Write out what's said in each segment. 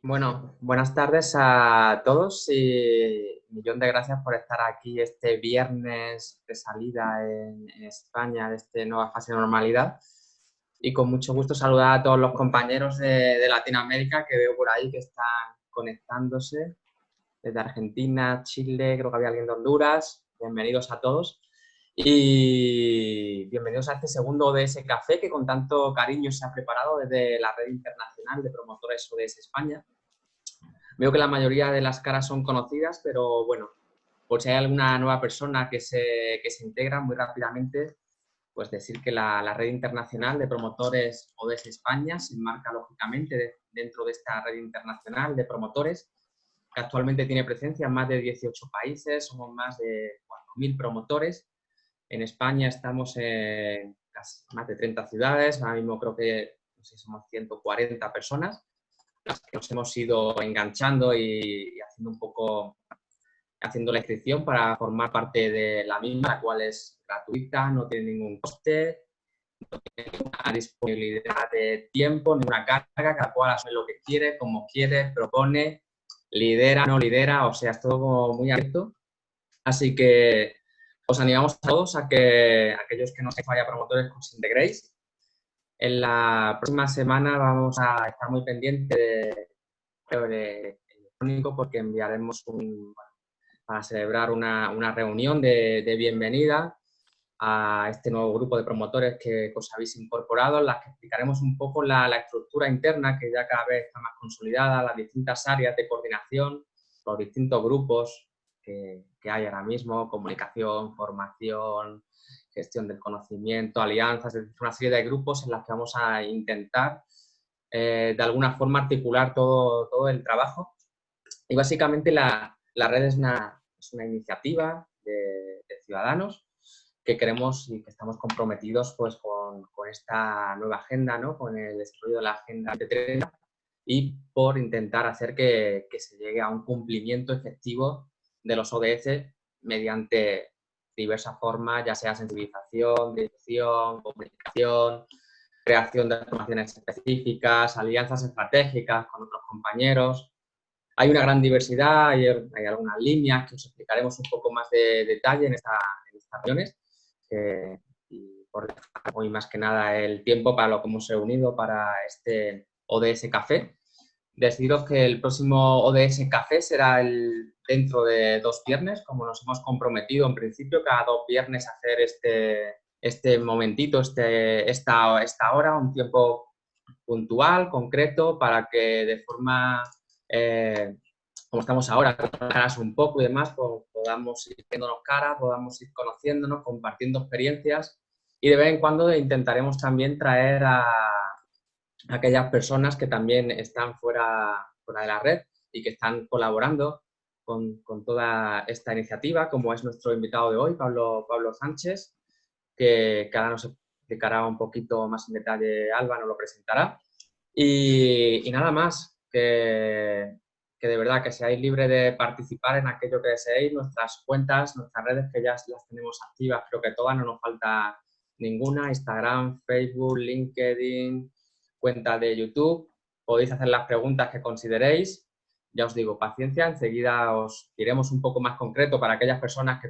Bueno, buenas tardes a todos y millón de gracias por estar aquí este viernes de salida en España de esta nueva fase de normalidad. Y con mucho gusto saludar a todos los compañeros de Latinoamérica que veo por ahí que están conectándose desde Argentina, Chile, creo que había alguien de Honduras. Bienvenidos a todos. Y bienvenidos a este segundo ODS Café que con tanto cariño se ha preparado desde la Red Internacional de Promotores ODS España. Veo que la mayoría de las caras son conocidas, pero bueno, por si hay alguna nueva persona que se integra muy rápidamente, pues decir que la Red Internacional de Promotores ODS España se enmarca lógicamente dentro de esta red internacional de promotores, que actualmente tiene presencia en más de 18 países, somos más de 4.000 promotores. En España estamos en más de 30 ciudades, ahora mismo creo que no sé, somos 140 personas las que nos hemos ido enganchando y haciendo un poco, haciendo la inscripción para formar parte de la misma, la cual es gratuita, no tiene ningún coste, no tiene ninguna disponibilidad de tiempo, ninguna carga, cada cual hace lo que quiere, como quiere, propone, lidera, no lidera, o sea, es todo como muy abierto. Así que os animamos a todos a que aquellos que no seáis vaya promotores os integréis. En la próxima semana vamos a estar muy pendientes de electrónico porque enviaremos para celebrar una reunión de bienvenida a este nuevo grupo de promotores que os habéis incorporado, en las que explicaremos un poco la estructura interna que ya cada vez está más consolidada, las distintas áreas de coordinación, los distintos grupos que hay ahora mismo, comunicación, formación, gestión del conocimiento, alianzas, es decir, una serie de grupos en las que vamos a intentar de alguna forma articular todo el trabajo. Y básicamente la red es una iniciativa de ciudadanos que queremos y que estamos comprometidos pues, con esta nueva agenda, ¿no? Con el desarrollo de la Agenda 2030 y por intentar hacer que se llegue a un cumplimiento efectivo de los ODS mediante diversas formas, ya sea sensibilización, difusión, comunicación, creación de formaciones específicas, alianzas estratégicas con otros compañeros. Hay una gran diversidad, hay algunas líneas que os explicaremos un poco más de detalle en estas reuniones. Y por hoy más que nada el tiempo para lo que hemos reunido para este ODS Café. Deciros que el próximo ODS Café será dentro de 2 viernes, como nos hemos comprometido en principio, cada 2 viernes hacer este momentito, esta hora, un tiempo puntual, concreto, para que de forma, como estamos ahora, caras un poco y demás, pues podamos ir viéndonos caras, podamos ir conociéndonos, compartiendo experiencias y de vez en cuando intentaremos también traer a aquellas personas que también están fuera de la red y que están colaborando con toda esta iniciativa, como es nuestro invitado de hoy, Pablo Sánchez, que ahora nos explicará un poquito más en detalle, Alba nos lo presentará. Y nada más, que de verdad que seáis libres de participar en aquello que deseéis, nuestras cuentas, nuestras redes que ya las tenemos activas, creo que todas, no nos falta ninguna, Instagram, Facebook, LinkedIn, cuenta de YouTube, podéis hacer las preguntas que consideréis. Ya os digo, paciencia, enseguida os diremos un poco más concreto para aquellas personas que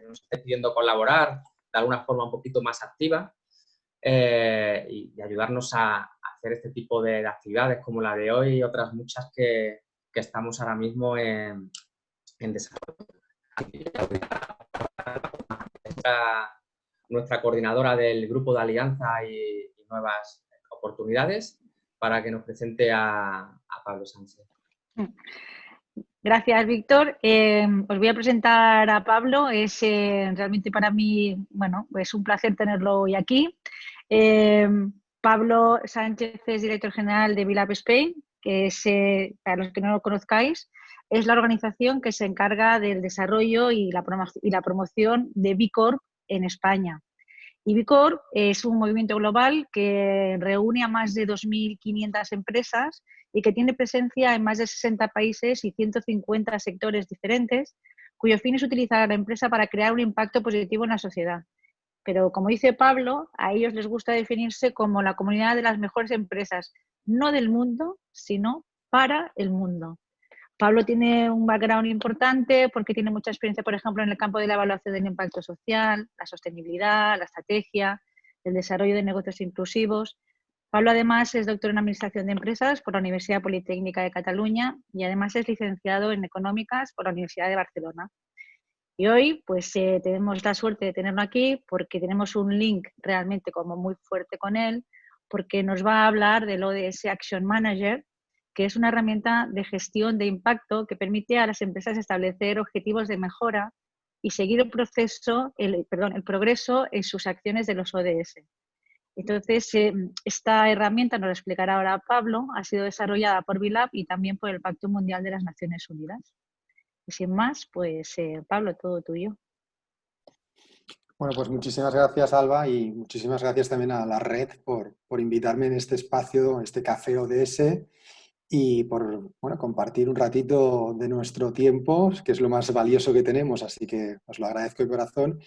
nos estén pidiendo colaborar de alguna forma un poquito más activa y ayudarnos a hacer este tipo de actividades como la de hoy y otras muchas que estamos ahora mismo en desarrollo. Nuestra coordinadora del grupo de alianza y nuevas oportunidades para que nos presente a Pablo Sánchez. Gracias, Víctor. Os voy a presentar a Pablo. Es realmente para mí, bueno, es un placer tenerlo hoy aquí. Pablo Sánchez es director general de Vilap Spain, que es, para los que no lo conozcáis, es la organización que se encarga del desarrollo y la promoción de B Corp en España. Y B Corp es un movimiento global que reúne a más de 2.500 empresas y que tiene presencia en más de 60 países y 150 sectores diferentes, cuyo fin es utilizar a la empresa para crear un impacto positivo en la sociedad. Pero, como dice Pablo, a ellos les gusta definirse como la comunidad de las mejores empresas, no del mundo, sino para el mundo. Pablo tiene un background importante porque tiene mucha experiencia, por ejemplo, en el campo de la evaluación del impacto social, la sostenibilidad, la estrategia, el desarrollo de negocios inclusivos. Pablo además es doctor en Administración de Empresas por la Universidad Politécnica de Cataluña y además es licenciado en Económicas por la Universidad de Barcelona. Y hoy pues tenemos la suerte de tenerlo aquí porque tenemos un link realmente como muy fuerte con él, porque nos va a hablar del ODS Action Manager, que es una herramienta de gestión de impacto que permite a las empresas establecer objetivos de mejora y seguir el progreso en sus acciones de los ODS. Entonces, esta herramienta, nos lo explicará ahora Pablo, ha sido desarrollada por BILAB y también por el Pacto Mundial de las Naciones Unidas. Y sin más, pues Pablo, todo tuyo. Bueno, pues muchísimas gracias, Alba, y muchísimas gracias también a la red por invitarme en este espacio, este café ODS, y por compartir un ratito de nuestro tiempo, que es lo más valioso que tenemos, así que os lo agradezco de corazón.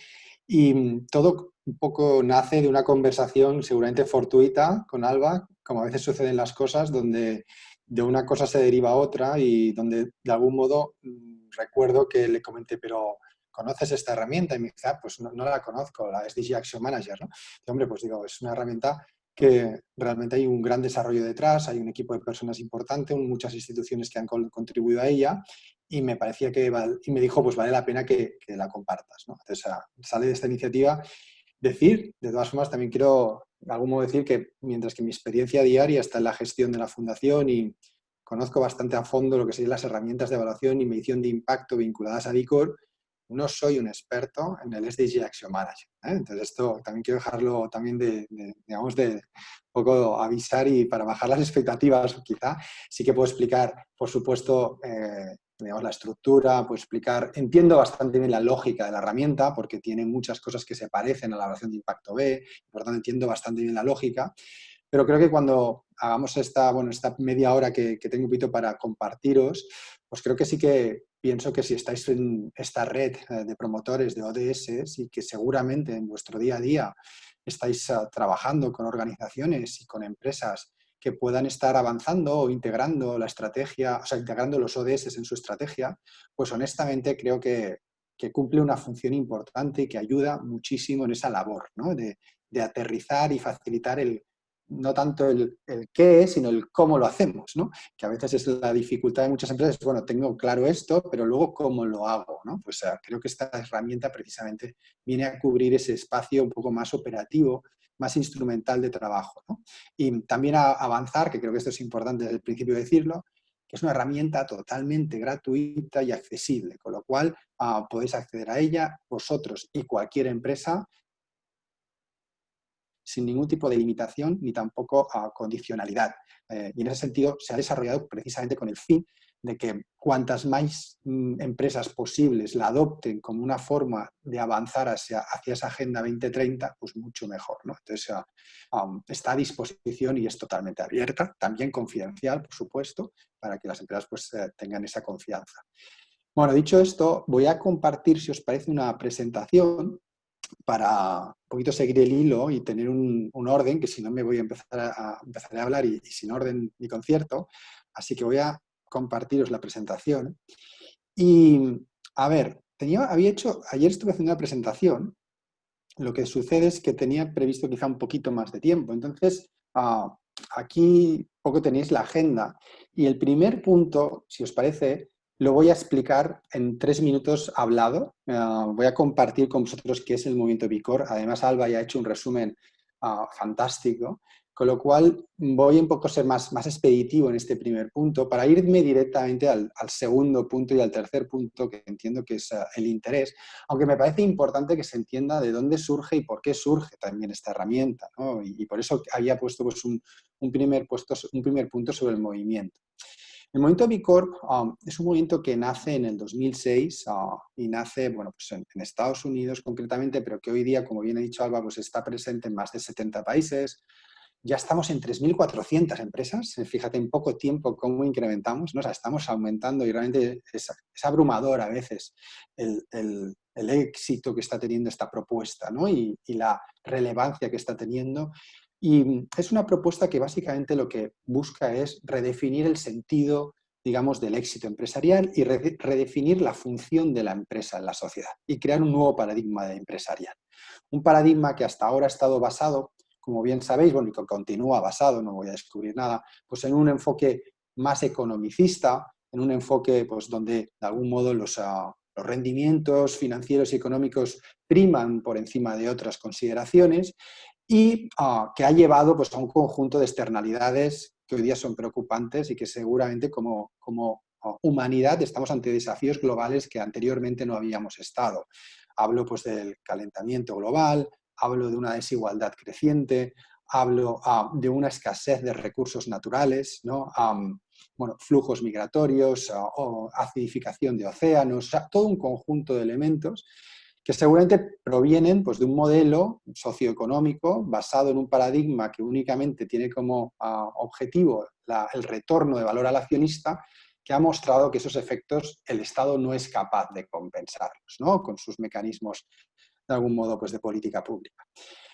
Y todo un poco nace de una conversación seguramente fortuita con Alba, como a veces suceden las cosas, donde de una cosa se deriva a otra y donde de algún modo recuerdo que le comenté, pero ¿conoces esta herramienta? Y me dice, pues no la conozco, la SDG Action Manager, ¿no? Y hombre, pues digo, es una herramienta que realmente hay un gran desarrollo detrás, hay un equipo de personas importante, muchas instituciones que han contribuido a ella, y me parecía y me dijo, pues vale la pena que la compartas, ¿no? Entonces sale de esta iniciativa. De todas formas, también quiero de algún modo decir que mientras que mi experiencia diaria está en la gestión de la fundación y conozco bastante a fondo lo que serían las herramientas de evaluación y medición de impacto vinculadas a BICOR, no soy un experto en el SDG Action Manager, ¿eh? Entonces esto también quiero dejarlo también de un poco avisar y para bajar las expectativas quizá. Sí que puedo explicar, por supuesto, digamos, la estructura, puedo explicar, entiendo bastante bien la lógica de la herramienta porque tiene muchas cosas que se parecen a la evaluación de impacto B, por lo tanto entiendo bastante bien la lógica. Pero creo que cuando hagamos esta media hora que tengo un poquito para compartiros, pues creo que sí que pienso que si estáis en esta red de promotores de ODS y que seguramente en vuestro día a día estáis trabajando con organizaciones y con empresas que puedan estar avanzando o integrando la estrategia, o sea, integrando los ODS en su estrategia, pues honestamente creo que cumple una función importante y que ayuda muchísimo en esa labor, ¿no? De aterrizar y facilitar no tanto el qué, sino el cómo lo hacemos, ¿no? Que a veces es la dificultad de muchas empresas, bueno, tengo claro esto, pero luego cómo lo hago, ¿no? Pues creo que esta herramienta precisamente viene a cubrir ese espacio un poco más operativo, más instrumental de trabajo, ¿no? Y también a avanzar, que creo que esto es importante desde el principio decirlo, que es una herramienta totalmente gratuita y accesible, con lo cual podéis acceder a ella vosotros y cualquier empresa sin ningún tipo de limitación ni tampoco condicionalidad. Y en ese sentido se ha desarrollado precisamente con el fin de que cuantas más empresas posibles la adopten como una forma de avanzar hacia esa Agenda 2030, pues mucho mejor, ¿no? Entonces está a disposición y es totalmente abierta, también confidencial, por supuesto, para que las empresas pues, tengan esa confianza. Bueno, dicho esto, voy a compartir, si os parece, una presentación para un poquito seguir el hilo y tener un orden, que si no me voy a empezar a hablar y sin orden ni concierto. Así que voy a compartiros la presentación. Y, a ver, ayer estuve haciendo una presentación, lo que sucede es que tenía previsto quizá un poquito más de tiempo. Entonces, aquí poco tenéis la agenda. Y el primer punto, si os parece, lo voy a explicar en 3 minutos hablado. Voy a compartir con vosotros qué es el movimiento BICOR. Además, Alba ya ha hecho un resumen fantástico, con lo cual voy un poco a ser más expeditivo en este primer punto para irme directamente al segundo punto y al tercer punto, que entiendo que es el interés, aunque me parece importante que se entienda de dónde surge y por qué surge también esta herramienta, ¿no? Y por eso había puesto pues, un primer punto sobre el movimiento. El movimiento BICOR es un movimiento que nace en el 2006 y nace bueno, pues en Estados Unidos concretamente, pero que hoy día, como bien ha dicho Alba, pues está presente en más de 70 países. Ya estamos en 3.400 empresas. Fíjate en poco tiempo cómo incrementamos, ¿no? O sea, estamos aumentando y realmente es abrumador a veces el éxito que está teniendo esta propuesta, ¿no? Y la relevancia que está teniendo. Y es una propuesta que básicamente lo que busca es redefinir el sentido, digamos, del éxito empresarial y redefinir la función de la empresa en la sociedad y crear un nuevo paradigma empresarial. Un paradigma que hasta ahora ha estado basado, como bien sabéis, bueno, y que continúa basado, no voy a descubrir nada, pues en un enfoque más economicista, en un enfoque pues, donde de algún modo los rendimientos financieros y económicos priman por encima de otras consideraciones y que ha llevado pues, a un conjunto de externalidades que hoy día son preocupantes y que seguramente como humanidad estamos ante desafíos globales que anteriormente no habíamos estado. Hablo pues, del calentamiento global, hablo de una desigualdad creciente, hablo de una escasez de recursos naturales, ¿no? Bueno, flujos migratorios, o acidificación de océanos, o sea, todo un conjunto de elementos que seguramente provienen pues, de un modelo socioeconómico basado en un paradigma que únicamente tiene como objetivo el retorno de valor al accionista, que ha mostrado que esos efectos el Estado no es capaz de compensarlos, ¿no? Con sus mecanismos, de algún modo, pues, de política pública.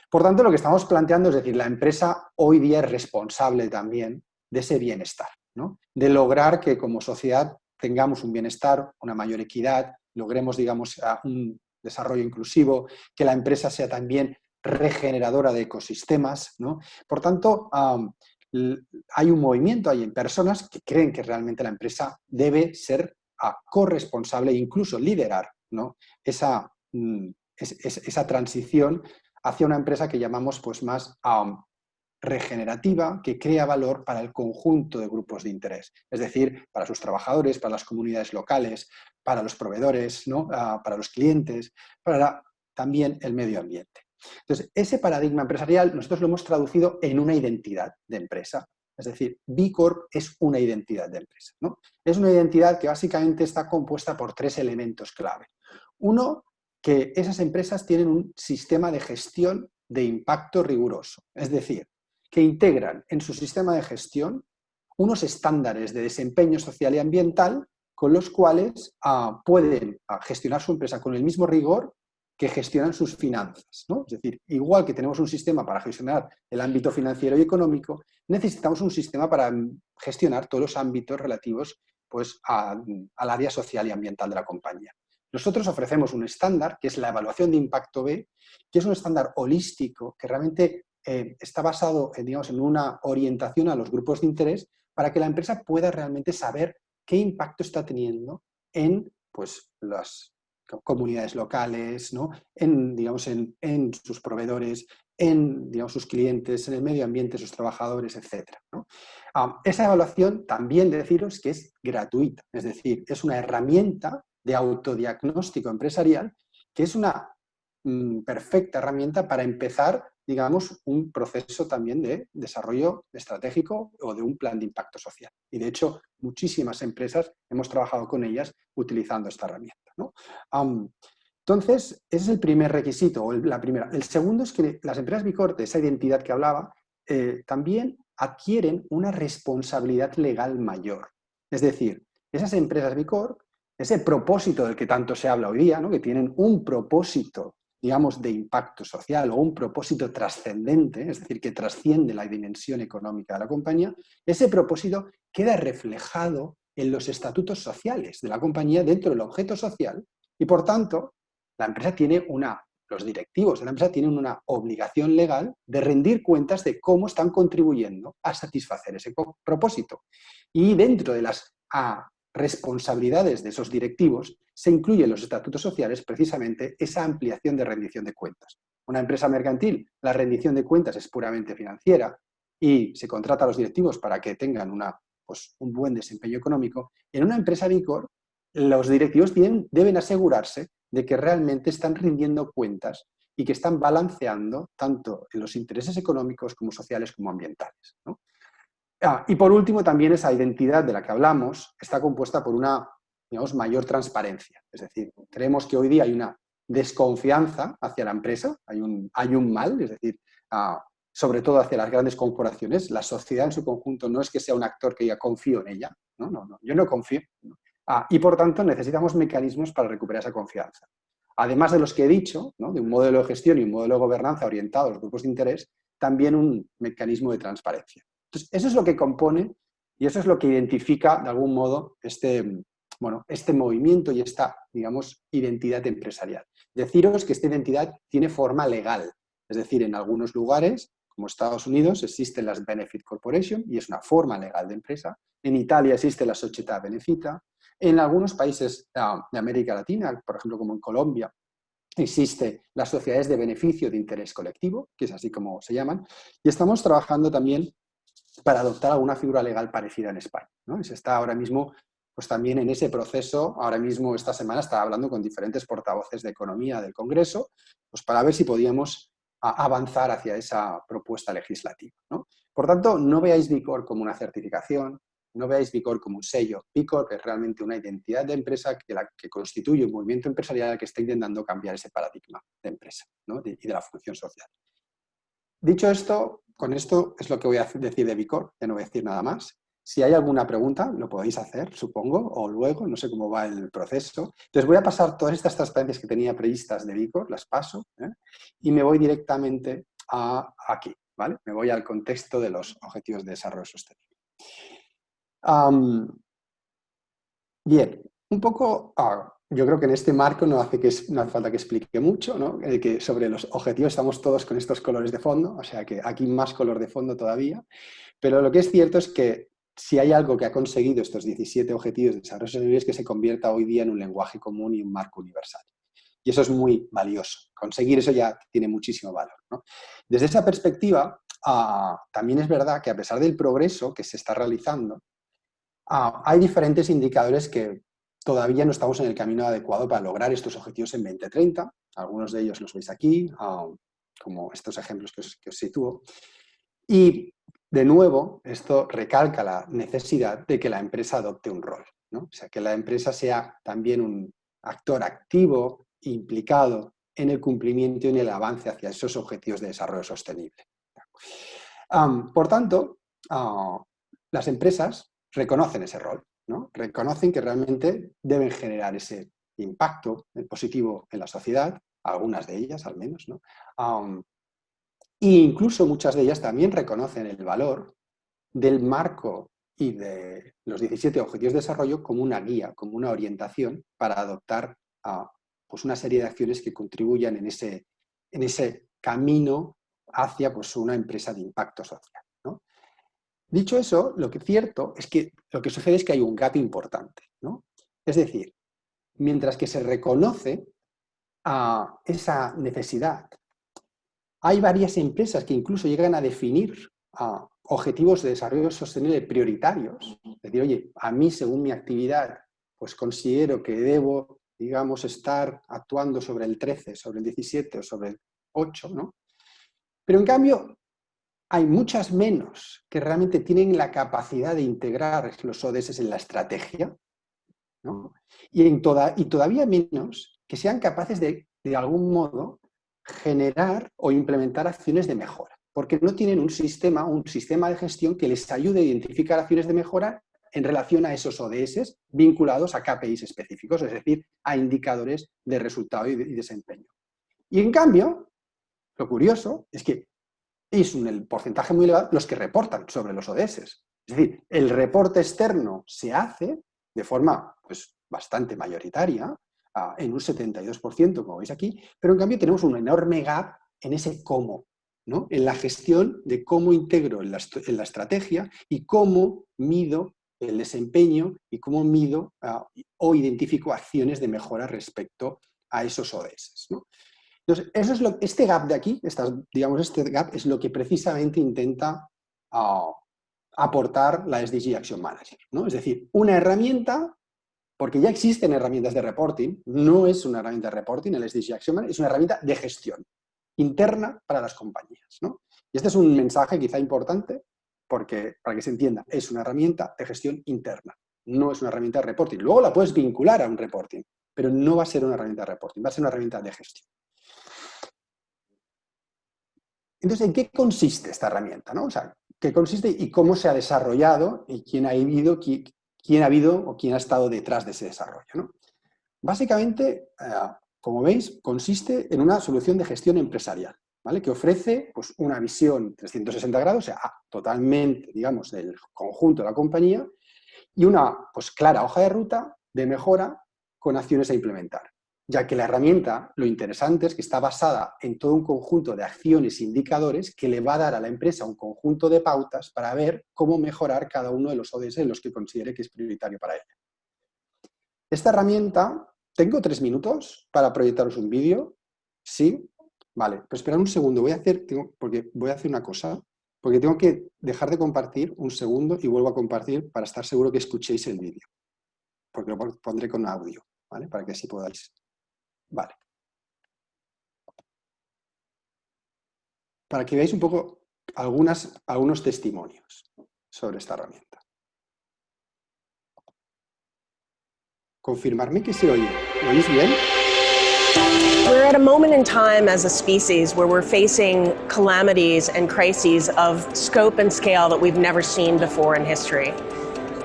Por tanto, lo que estamos planteando es decir, la empresa hoy día es responsable también de ese bienestar, ¿no? De lograr que como sociedad tengamos un bienestar, una mayor equidad, logremos, digamos, un desarrollo inclusivo, que la empresa sea también regeneradora de ecosistemas, ¿no? Por tanto, hay un movimiento, hay personas que creen que realmente la empresa debe ser corresponsable e incluso liderar, ¿no? esa transición hacia una empresa que llamamos pues, más regenerativa, que crea valor para el conjunto de grupos de interés, es decir, para sus trabajadores, para las comunidades locales, para los proveedores, ¿no? Para los clientes, para también el medio ambiente. Entonces, ese paradigma empresarial nosotros lo hemos traducido en una identidad de empresa. Es decir, B Corp es una identidad de empresa, ¿no? Es una identidad que básicamente está compuesta por 3 elementos clave. Uno, que esas empresas tienen un sistema de gestión de impacto riguroso. Es decir, que integran en su sistema de gestión unos estándares de desempeño social y ambiental con los cuales pueden gestionar su empresa con el mismo rigor que gestionan sus finanzas, ¿no? Es decir, igual que tenemos un sistema para gestionar el ámbito financiero y económico, necesitamos un sistema para gestionar todos los ámbitos relativos pues, al área social y ambiental de la compañía. Nosotros ofrecemos un estándar, que es la evaluación de impacto B, que es un estándar holístico que realmente está basado digamos, en una orientación a los grupos de interés para que la empresa pueda realmente saber qué impacto está teniendo en pues, las comunidades locales, ¿no? digamos, en sus proveedores, en digamos, sus clientes, en el medio ambiente, sus trabajadores, etc., ¿no? Esa evaluación también deciros que es gratuita, es decir, es una herramienta de autodiagnóstico empresarial que es una perfecta herramienta para empezar, digamos, un proceso también de desarrollo estratégico o de un plan de impacto social. Y de hecho, muchísimas empresas hemos trabajado con ellas utilizando esta herramienta, ¿no? Entonces, ese es el primer requisito, o la primera. El segundo es que las empresas B Corp, de esa identidad que hablaba, también adquieren una responsabilidad legal mayor. Es decir, esas empresas B Corp, ese propósito del que tanto se habla hoy día, ¿no? Que tienen un propósito, digamos, de impacto social o un propósito trascendente, es decir, que trasciende la dimensión económica de la compañía, ese propósito queda reflejado en los estatutos sociales de la compañía dentro del objeto social y, por tanto, la empresa tiene los directivos de la empresa tienen una obligación legal de rendir cuentas de cómo están contribuyendo a satisfacer ese propósito. Y dentro de las responsabilidades de esos directivos se incluyen los estatutos sociales precisamente esa ampliación de rendición de cuentas. Una empresa mercantil, la rendición de cuentas es puramente financiera y se contrata a los directivos para que tengan un buen desempeño económico. En una empresa B Corp, los directivos deben asegurarse de que realmente están rindiendo cuentas y que están balanceando tanto en los intereses económicos como sociales como ambientales, ¿no? Y por último, también esa identidad de la que hablamos está compuesta por una, digamos, mayor transparencia. Es decir, creemos que hoy día hay una desconfianza hacia la empresa, hay un mal, es decir, sobre todo hacia las grandes corporaciones. La sociedad en su conjunto no es que sea un actor que diga confío en ella, no, yo no confío, ¿no? Y por tanto necesitamos mecanismos para recuperar esa confianza. Además de los que he dicho, ¿no? De un modelo de gestión y un modelo de gobernanza orientado a los grupos de interés, también un mecanismo de transparencia. Entonces, eso es lo que compone y eso es lo que identifica, de algún modo, este movimiento y esta, digamos, identidad empresarial. Deciros que esta identidad tiene forma legal, es decir, en algunos lugares, como Estados Unidos, existen las Benefit Corporation y es una forma legal de empresa. En Italia existe la Società Benefita. En algunos países de América Latina, por ejemplo, como en Colombia, existe las sociedades de beneficio de interés colectivo, que es así como se llaman, y estamos trabajando también para adoptar alguna figura legal parecida en España, ¿no? Y se está ahora mismo pues también en ese proceso. Ahora mismo, esta semana, estaba hablando con diferentes portavoces de economía del Congreso, pues para ver si podíamos avanzar hacia esa propuesta legislativa, ¿no? Por tanto, no veáis B Corp como una certificación, no veáis B Corp como un sello. B Corp es realmente una identidad de empresa que constituye un movimiento empresarial que está intentando cambiar ese paradigma de empresa, ¿no? y de la función social. Dicho esto, con esto es lo que voy a decir de B Corp, ya no voy a decir nada más. Si hay alguna pregunta, lo podéis hacer, supongo, o luego, no sé cómo va el proceso. Entonces voy a pasar todas estas transparencias que tenía previstas de B Corp, las paso, y me voy directamente aquí, ¿vale? Me voy al contexto de los Objetivos de Desarrollo Sostenible. Bien, un poco, yo creo que en este marco no hace falta que explique mucho, ¿no? Que sobre los objetivos estamos todos con estos colores de fondo, o sea que aquí más color de fondo todavía, pero lo que es cierto es que si hay algo que ha conseguido estos 17 objetivos de desarrollo sostenible es que se convierta hoy día en un lenguaje común y un marco universal. Y eso es muy valioso. Conseguir eso ya tiene muchísimo valor, ¿no? Desde esa perspectiva, también es verdad que a pesar del progreso que se está realizando, hay diferentes indicadores que todavía no estamos en el camino adecuado para lograr estos objetivos en 2030. Algunos de ellos los veis aquí, como estos ejemplos que os sitúo. Y, de nuevo, esto recalca la necesidad de que la empresa adopte un rol, ¿no? O sea, que la empresa sea también un actor activo, implicado en el cumplimiento y en el avance hacia esos objetivos de desarrollo sostenible. Por tanto, las empresas reconocen ese rol, ¿no? Reconocen que realmente deben generar ese impacto positivo en la sociedad, algunas de ellas al menos, ¿no? E incluso muchas de ellas también reconocen el valor del marco y de los 17 Objetivos de Desarrollo como una guía, como una orientación para adoptar pues una serie de acciones que contribuyan en ese camino hacia pues, una empresa de impacto social, ¿no? Dicho eso, lo que es cierto es que lo que sucede es que hay un gap importante, ¿no? Es decir, mientras que se reconoce esa necesidad, hay varias empresas que incluso llegan a definir objetivos de desarrollo sostenible prioritarios. Es decir, oye, a mí, según mi actividad, pues considero que debo, digamos, estar actuando sobre el 13, sobre el 17 o sobre el 8, ¿no? Pero en cambio, hay muchas menos que realmente tienen la capacidad de integrar los ODS en la estrategia, ¿no? Y todavía menos que sean capaces de algún modo, generar o implementar acciones de mejora, porque no tienen un sistema de gestión que les ayude a identificar acciones de mejora en relación a esos ODS vinculados a KPIs específicos, es decir, a indicadores de resultado y desempeño. Y en cambio, lo curioso es que es el porcentaje muy elevado los que reportan sobre los ODS. Es decir, el reporte externo se hace de forma pues, bastante mayoritaria, en un 72%, como veis aquí, pero en cambio tenemos un enorme gap en ese cómo, ¿no? En la gestión de cómo integro en la estrategia y cómo mido el desempeño y cómo mido o identifico acciones de mejora respecto a esos ODS, ¿no? Entonces, este gap de aquí, este gap es lo que precisamente intenta aportar la SDG Action Manager, ¿no? Es decir, una herramienta, porque ya existen herramientas de reporting, no es una herramienta de reporting, el SDG Action Manager es una herramienta de gestión interna para las compañías, ¿no? Y este es un mensaje quizá importante, porque, para que se entienda, es una herramienta de gestión interna, no es una herramienta de reporting. Luego la puedes vincular a un reporting, pero no va a ser una herramienta de reporting, va a ser una herramienta de gestión. Entonces, ¿en qué consiste esta herramienta, ¿no? O sea, ¿qué consiste y cómo se ha desarrollado y quién ha habido o quién ha estado detrás de ese desarrollo, ¿no? Básicamente, como veis, consiste en una solución de gestión empresarial. ¿vale? Que ofrece pues, una visión 360 grados, o sea, totalmente, digamos, del conjunto de la compañía y una pues, clara hoja de ruta de mejora con acciones a implementar. Ya que la herramienta, lo interesante es que está basada en todo un conjunto de acciones e indicadores que le va a dar a la empresa un conjunto de pautas para ver cómo mejorar cada uno de los ODS en los que considere que es prioritario para ella. Esta herramienta, tengo 3 minutos para proyectaros un vídeo. ¿Sí? Vale, pues esperad un segundo, porque voy a hacer una cosa, porque tengo que dejar de compartir un segundo y vuelvo a compartir para estar seguro que escuchéis el vídeo. Porque lo pondré con audio, ¿vale? Para que así podáis. Vale. Para que veáis un poco algunos testimonios sobre esta herramienta. Confirmarme que se oye. ¿Lo oís bien? We're at a moment in time as a species where we're facing calamities and crises of scope and scale that we've never seen before in history.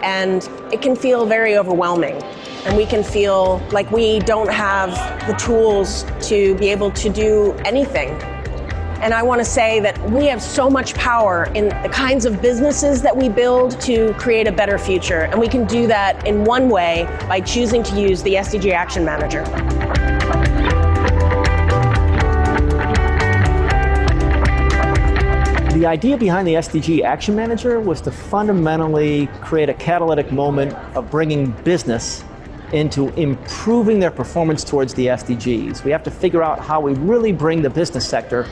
And it can feel very overwhelming. And we can feel like we don't have the tools to be able to do anything. And I want to say that we have so much power in the kinds of businesses that we build to create a better future. And we can do that in one way by choosing to use the SDG Action Manager. The idea behind the SDG Action Manager was to fundamentally create a catalytic moment of bringing business into improving their performance towards the SDGs. We have to figure out how we really bring the business sector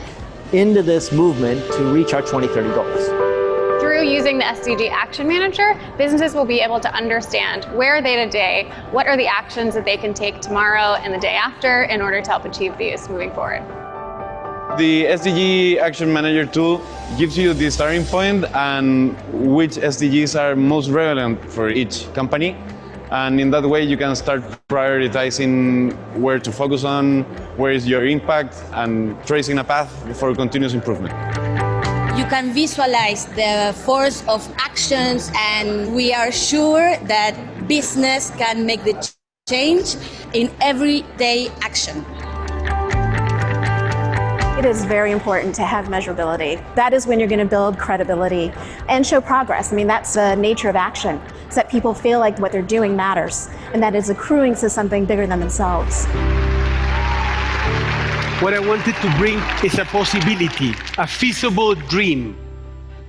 into this movement to reach our 2030 goals. Through using the SDG Action Manager, businesses will be able to understand where are they today, what are the actions that they can take tomorrow and the day after in order to help achieve these moving forward. The SDG Action Manager tool gives you the starting point and which SDGs are most relevant for each company. And in that way, you can start prioritizing where to focus on, where is your impact, and tracing a path for continuous improvement. You can visualize the force of actions, and we are sure that business can make the change in everyday action. It is very important to have measurability. That is when you're going to build credibility and show progress. I mean, that's the nature of action, is that people feel like what they're doing matters and that it's accruing to something bigger than themselves. What I wanted to bring is a possibility, a feasible dream.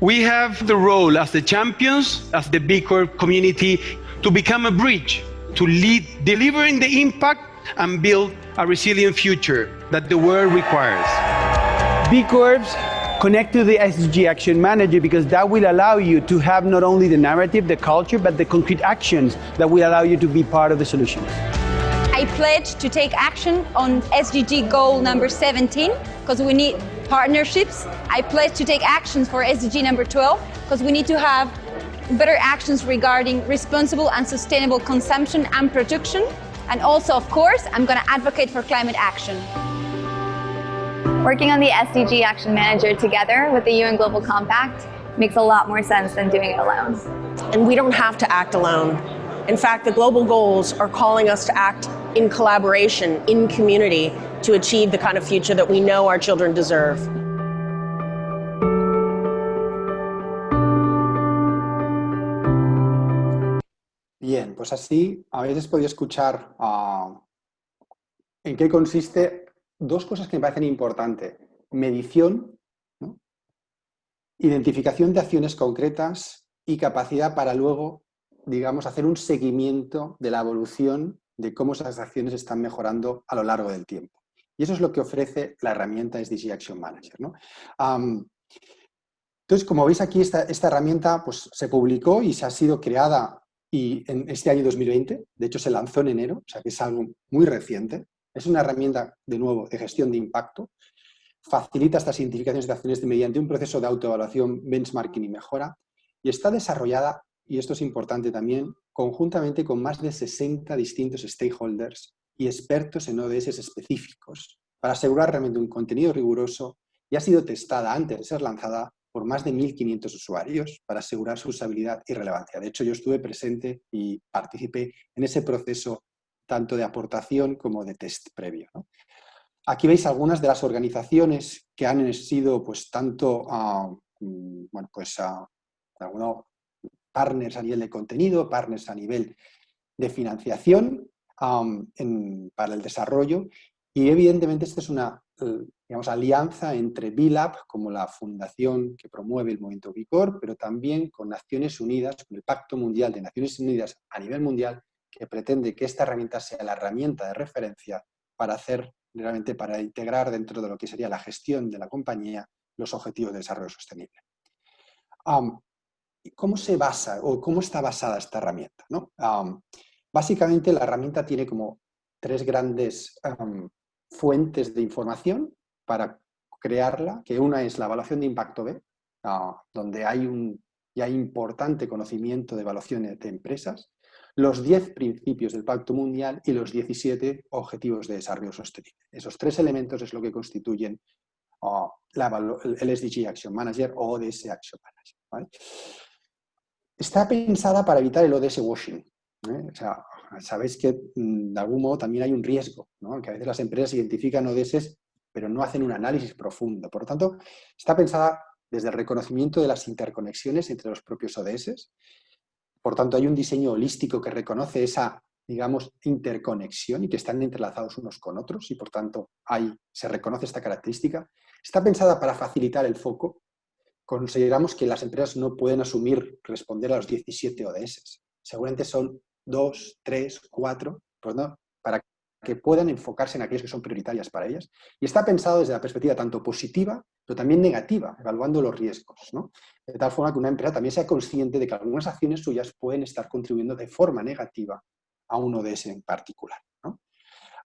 We have the role as the champions, as the B Corp community, to become a bridge, to lead delivering the impact and build a resilient future that the world requires. B Corps connect to the SDG Action Manager because that will allow you to have not only the narrative, the culture, but the concrete actions that will allow you to be part of the solution. I pledge to take action on SDG goal number 17 because we need partnerships. I pledge to take actions for SDG number 12 because we need to have better actions regarding responsible and sustainable consumption and production. And also, of course, I'm going to advocate for climate action. Working on the SDG Action Manager together with the UN Global Compact makes a lot more sense than doing it alone. And we don't have to act alone. In fact, the global goals are calling us to act in collaboration, in community, to achieve the kind of future that we know our children deserve. Bien, pues así habéis podido escuchar en qué consiste dos cosas que me parecen importantes. Medición, ¿no? Identificación de acciones concretas y capacidad para luego, digamos, hacer un seguimiento de la evolución de cómo esas acciones están mejorando a lo largo del tiempo. Y eso es lo que ofrece la herramienta SDG Action Manager, ¿no? Entonces, como veis aquí, esta herramienta pues, se publicó y se ha sido creada en este año 2020. De hecho, se lanzó en enero, o sea que es algo muy reciente. Es una herramienta, de nuevo, de gestión de impacto. Facilita estas identificaciones de acciones mediante un proceso de autoevaluación, benchmarking y mejora. Y está desarrollada, y esto es importante también, conjuntamente con más de 60 distintos stakeholders y expertos en ODS específicos para asegurar realmente un contenido riguroso, y ha sido testada antes de ser lanzada por más de 1.500 usuarios para asegurar su usabilidad y relevancia. De hecho, yo estuve presente y participé en ese proceso tanto de aportación como de test previo, ¿no? Aquí veis algunas de las organizaciones que han sido pues tanto bueno, pues, partners a nivel de contenido, partners a nivel de financiación para el desarrollo, y evidentemente esta es una digamos, alianza entre B-Lab, como la fundación que promueve el movimiento B Corp, pero también con Naciones Unidas, con el Pacto Mundial de Naciones Unidas a nivel mundial, que pretende que esta herramienta sea la herramienta de referencia para hacer, realmente para integrar dentro de lo que sería la gestión de la compañía los objetivos de desarrollo sostenible. ¿Cómo se basa o cómo está basada esta herramienta, ¿no? Básicamente la herramienta tiene como tres grandes fuentes de información para crearla, que una es la evaluación de impacto B, donde hay un ya importante conocimiento de evaluación de empresas, los 10 principios del Pacto Mundial y los 17 objetivos de desarrollo sostenible. Esos tres elementos es lo que constituyen el SDG Action Manager o ODS Action Manager, ¿vale? Está pensada para evitar el ODS washing, ¿eh? O sea, sabéis que de algún modo también hay un riesgo, ¿no? Que a veces las empresas identifican ODS pero no hacen un análisis profundo. Por lo tanto, está pensada desde el reconocimiento de las interconexiones entre los propios ODS. Por tanto, hay un diseño holístico que reconoce esa, digamos, interconexión y que están entrelazados unos con otros y, por tanto, se reconoce esta característica. Está pensada para facilitar el foco. Consideramos que las empresas no pueden responder a los 17 ODS. Seguramente son 2, 3, 4, pues no, para que puedan enfocarse en aquellas que son prioritarias para ellas. Y está pensado desde la perspectiva tanto positiva, pero también negativa, evaluando los riesgos, ¿no? De tal forma que una empresa también sea consciente de que algunas acciones suyas pueden estar contribuyendo de forma negativa a un ODS en particular, ¿no?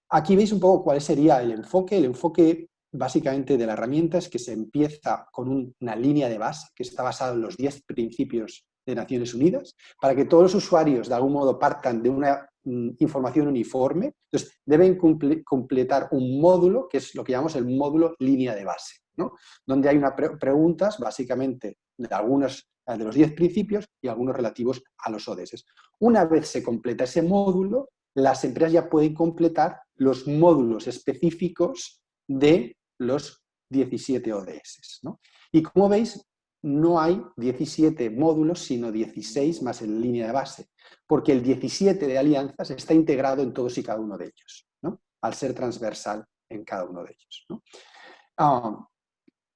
Aquí veis un poco cuál sería el enfoque. El enfoque básicamente de la herramienta es que se empieza con una línea de base que está basada en los 10 principios de Naciones Unidas, para que todos los usuarios de algún modo partan de una información uniforme. Entonces, deben completar un módulo, que es lo que llamamos el módulo línea de base, ¿no? Donde hay preguntas, básicamente, de los 10 principios y algunos relativos a los ODS. Una vez se completa ese módulo, las empresas ya pueden completar los módulos específicos de los 17 ODS, ¿no? Y como veis, no hay 17 módulos, sino 16 más en línea de base, porque el 17 de alianzas está integrado en todos y cada uno de ellos, ¿no? Al ser transversal en cada uno de ellos, ¿no?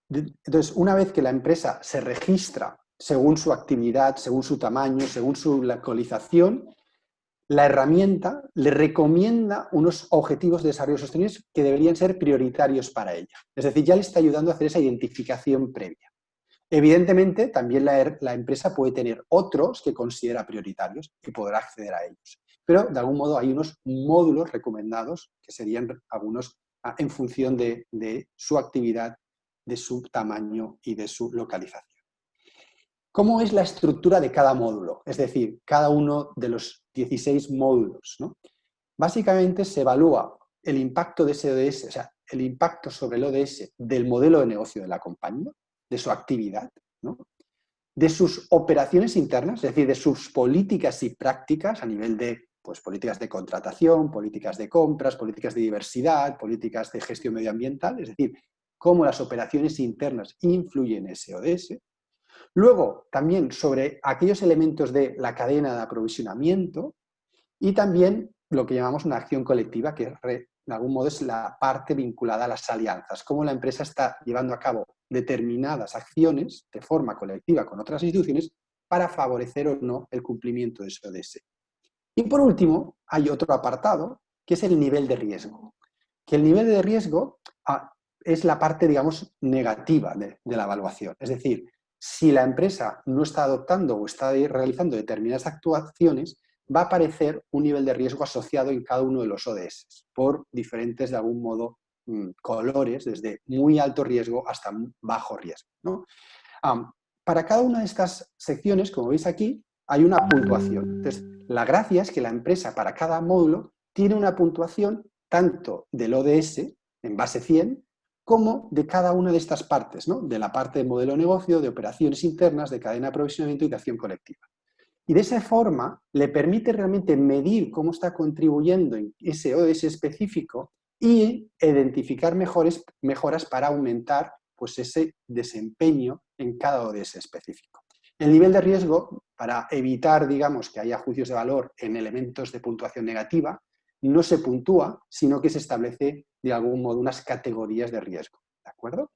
Entonces, una vez que la empresa se registra según su actividad, según su tamaño, según su localización, la herramienta le recomienda unos objetivos de desarrollo sostenible que deberían ser prioritarios para ella. Es decir, ya le está ayudando a hacer esa identificación previa. Evidentemente, también la empresa puede tener otros que considera prioritarios y podrá acceder a ellos. Pero, de algún modo, hay unos módulos recomendados que serían algunos en función de su actividad, de su tamaño y de su localización. ¿Cómo es la estructura de cada módulo? Es decir, cada uno de los 16 módulos, ¿no? Básicamente se evalúa el impacto de ese ODS, o sea, el impacto sobre el ODS del modelo de negocio de la compañía, de su actividad, ¿no? De sus operaciones internas, es decir, de sus políticas y prácticas a nivel de pues, políticas de contratación, políticas de compras, políticas de diversidad, políticas de gestión medioambiental, es decir, cómo las operaciones internas influyen en ese ODS. Luego, también sobre aquellos elementos de la cadena de aprovisionamiento y también lo que llamamos una acción colectiva, que de algún modo es la parte vinculada a las alianzas, cómo la empresa está llevando a cabo determinadas acciones de forma colectiva con otras instituciones para favorecer o no el cumplimiento de ese ODS. Y por último, hay otro apartado, que es el nivel de riesgo. Que el nivel de riesgo es la parte, digamos, negativa de la evaluación. Es decir, si la empresa no está adoptando o está realizando determinadas actuaciones, va a aparecer un nivel de riesgo asociado en cada uno de los ODS, por diferentes, de algún modo, colores, desde muy alto riesgo hasta bajo riesgo, ¿no? Para cada una de estas secciones, como veis aquí, hay una puntuación. Entonces, la gracia es que la empresa, para cada módulo, tiene una puntuación tanto del ODS, en base 100, como de cada una de estas partes, ¿no? De la parte de modelo de negocio, de operaciones internas, de cadena de aprovisionamiento y de acción colectiva. Y de esa forma le permite realmente medir cómo está contribuyendo en ese ODS específico y identificar mejoras para aumentar pues, ese desempeño en cada ODS específico. El nivel de riesgo, para evitar, digamos, que haya juicios de valor en elementos de puntuación negativa, no se puntúa, sino que se establece de algún modo unas categorías de riesgo, ¿de acuerdo?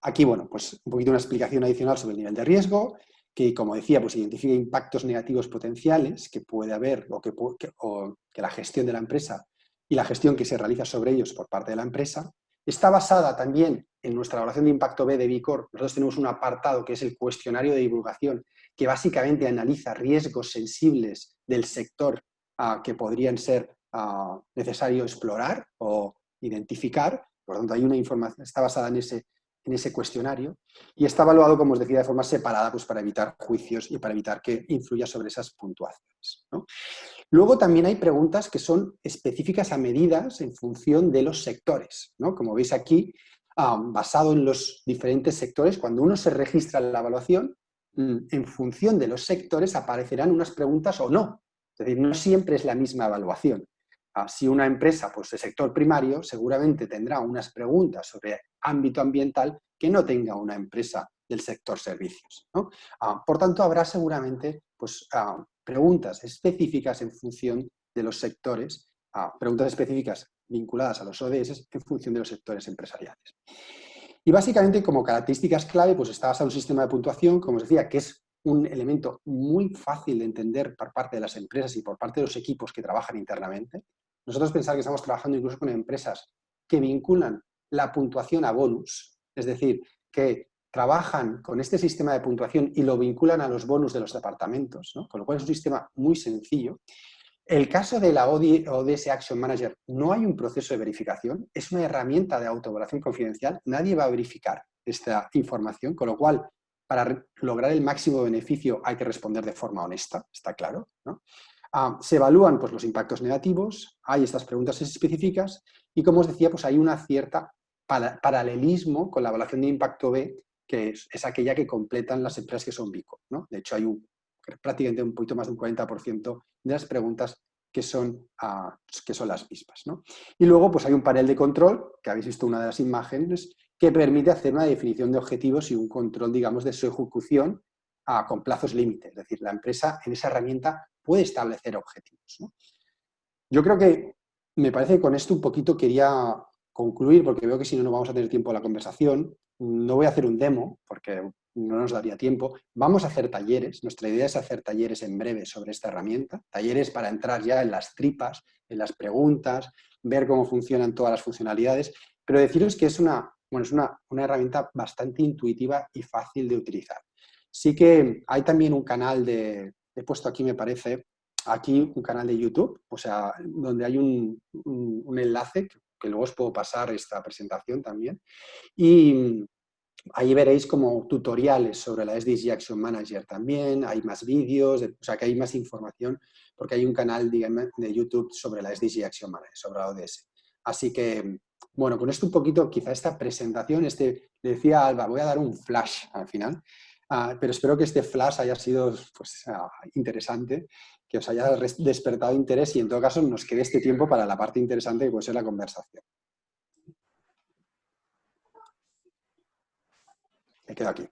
Aquí, bueno, pues un poquito una explicación adicional sobre el nivel de riesgo, que, como decía, pues identifica impactos negativos potenciales que puede haber o que la gestión de la empresa y la gestión que se realiza sobre ellos por parte de la empresa. Está basada también en nuestra evaluación de impacto B de B Corp. Nosotros tenemos un apartado que es el cuestionario de divulgación, que básicamente analiza riesgos sensibles del sector que podrían ser necesario explorar o identificar. Por lo tanto, hay una información, está basada en ese cuestionario y está evaluado, como os decía, de forma separada pues, para evitar juicios y para evitar que influya sobre esas puntuaciones, ¿no? Luego también hay preguntas que son específicas a medidas en función de los sectores, ¿no? Como veis aquí, basado en los diferentes sectores, cuando uno se registra en la evaluación, en función de los sectores aparecerán unas preguntas o no. Es decir, no siempre es la misma evaluación. Si una empresa pues, de sector primario seguramente tendrá unas preguntas sobre ámbito ambiental que no tenga una empresa del sector servicios, ¿no? Por tanto, habrá seguramente pues, preguntas específicas en función de los sectores, preguntas específicas vinculadas a los ODS en función de los sectores empresariales. Y básicamente, como características clave, pues está basado en un sistema de puntuación, como os decía, que es un elemento muy fácil de entender por parte de las empresas y por parte de los equipos que trabajan internamente. Nosotros pensamos que estamos trabajando incluso con empresas que vinculan la puntuación a bonus, es decir, que trabajan con este sistema de puntuación y lo vinculan a los bonus de los departamentos, ¿no? Con lo cual es un sistema muy sencillo. El caso de la ODS Action Manager, no hay un proceso de verificación, es una herramienta de autoevaluación confidencial, nadie va a verificar esta información, con lo cual para lograr el máximo beneficio hay que responder de forma honesta, está claro, ¿no? Se evalúan pues, los impactos negativos, hay estas preguntas específicas y, como os decía, pues, hay una cierta paralelismo con la evaluación de impacto B, que es aquella que completan las empresas que son B Corp, ¿no? De hecho, hay prácticamente un poquito más de un 40% de las preguntas que son las mismas, ¿no? Y luego pues, hay un panel de control, que habéis visto una de las imágenes, que permite hacer una definición de objetivos y un control, digamos, de su ejecución con plazos límite. Es decir, la empresa en esa herramienta puede establecer objetivos, ¿no? Yo creo que me parece que con esto un poquito quería concluir, porque veo que si no, no vamos a tener tiempo a la conversación. No voy a hacer un demo, porque no nos daría tiempo. Vamos a hacer talleres. Nuestra idea es hacer talleres en breve sobre esta herramienta. Talleres para entrar ya en las tripas, en las preguntas, ver cómo funcionan todas las funcionalidades. Pero deciros que es una herramienta bastante intuitiva y fácil de utilizar. Sí que hay también un canal he puesto aquí, me parece, aquí un canal de YouTube, o sea, donde hay un enlace que luego os puedo pasar esta presentación también. Y ahí veréis como tutoriales sobre la SDG Action Manager también, hay más vídeos, o sea que hay más información porque hay un canal, digamos, de YouTube sobre la SDG Action Manager, sobre la ODS. Así que, bueno, con esto un poquito, quizá esta presentación, le decía a Alba, voy a dar un flash al final, pero espero que este flash haya sido pues, interesante, que os haya despertado interés y en todo caso nos quede este tiempo para la parte interesante que puede ser la conversación. Me quedo aquí.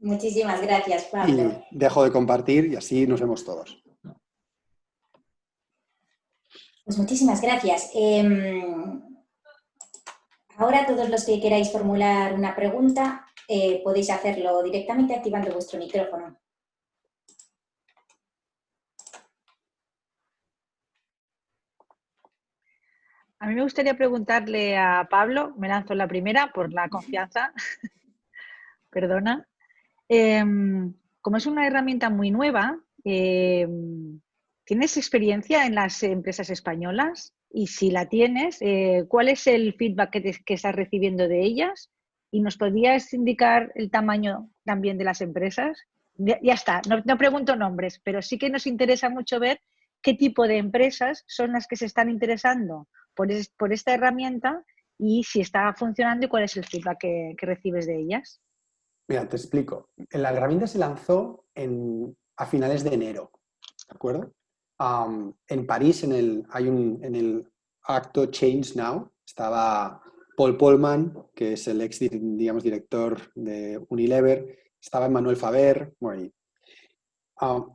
Muchísimas gracias, Pablo. Y dejo de compartir y así nos vemos todos. Pues muchísimas gracias. Ahora todos los que queráis formular una pregunta podéis hacerlo directamente activando vuestro micrófono. A mí me gustaría preguntarle a Pablo, me lanzo la primera por la confianza, perdona. Como es una herramienta muy nueva, ¿tienes experiencia en las empresas españolas? Y si la tienes, ¿cuál es el feedback que estás recibiendo de ellas? ¿Y nos podrías indicar el tamaño también de las empresas? Ya está, no pregunto nombres, pero sí que nos interesa mucho ver qué tipo de empresas son las que se están interesando por esta herramienta y si está funcionando y cuál es el feedback que recibes de ellas. Mira, te explico. La herramienta se lanzó a finales de enero, ¿de acuerdo? En París, en el acto Change Now. Estaba Paul Polman, que es el ex, digamos, director de Unilever. Estaba Emmanuel Faber. Bueno,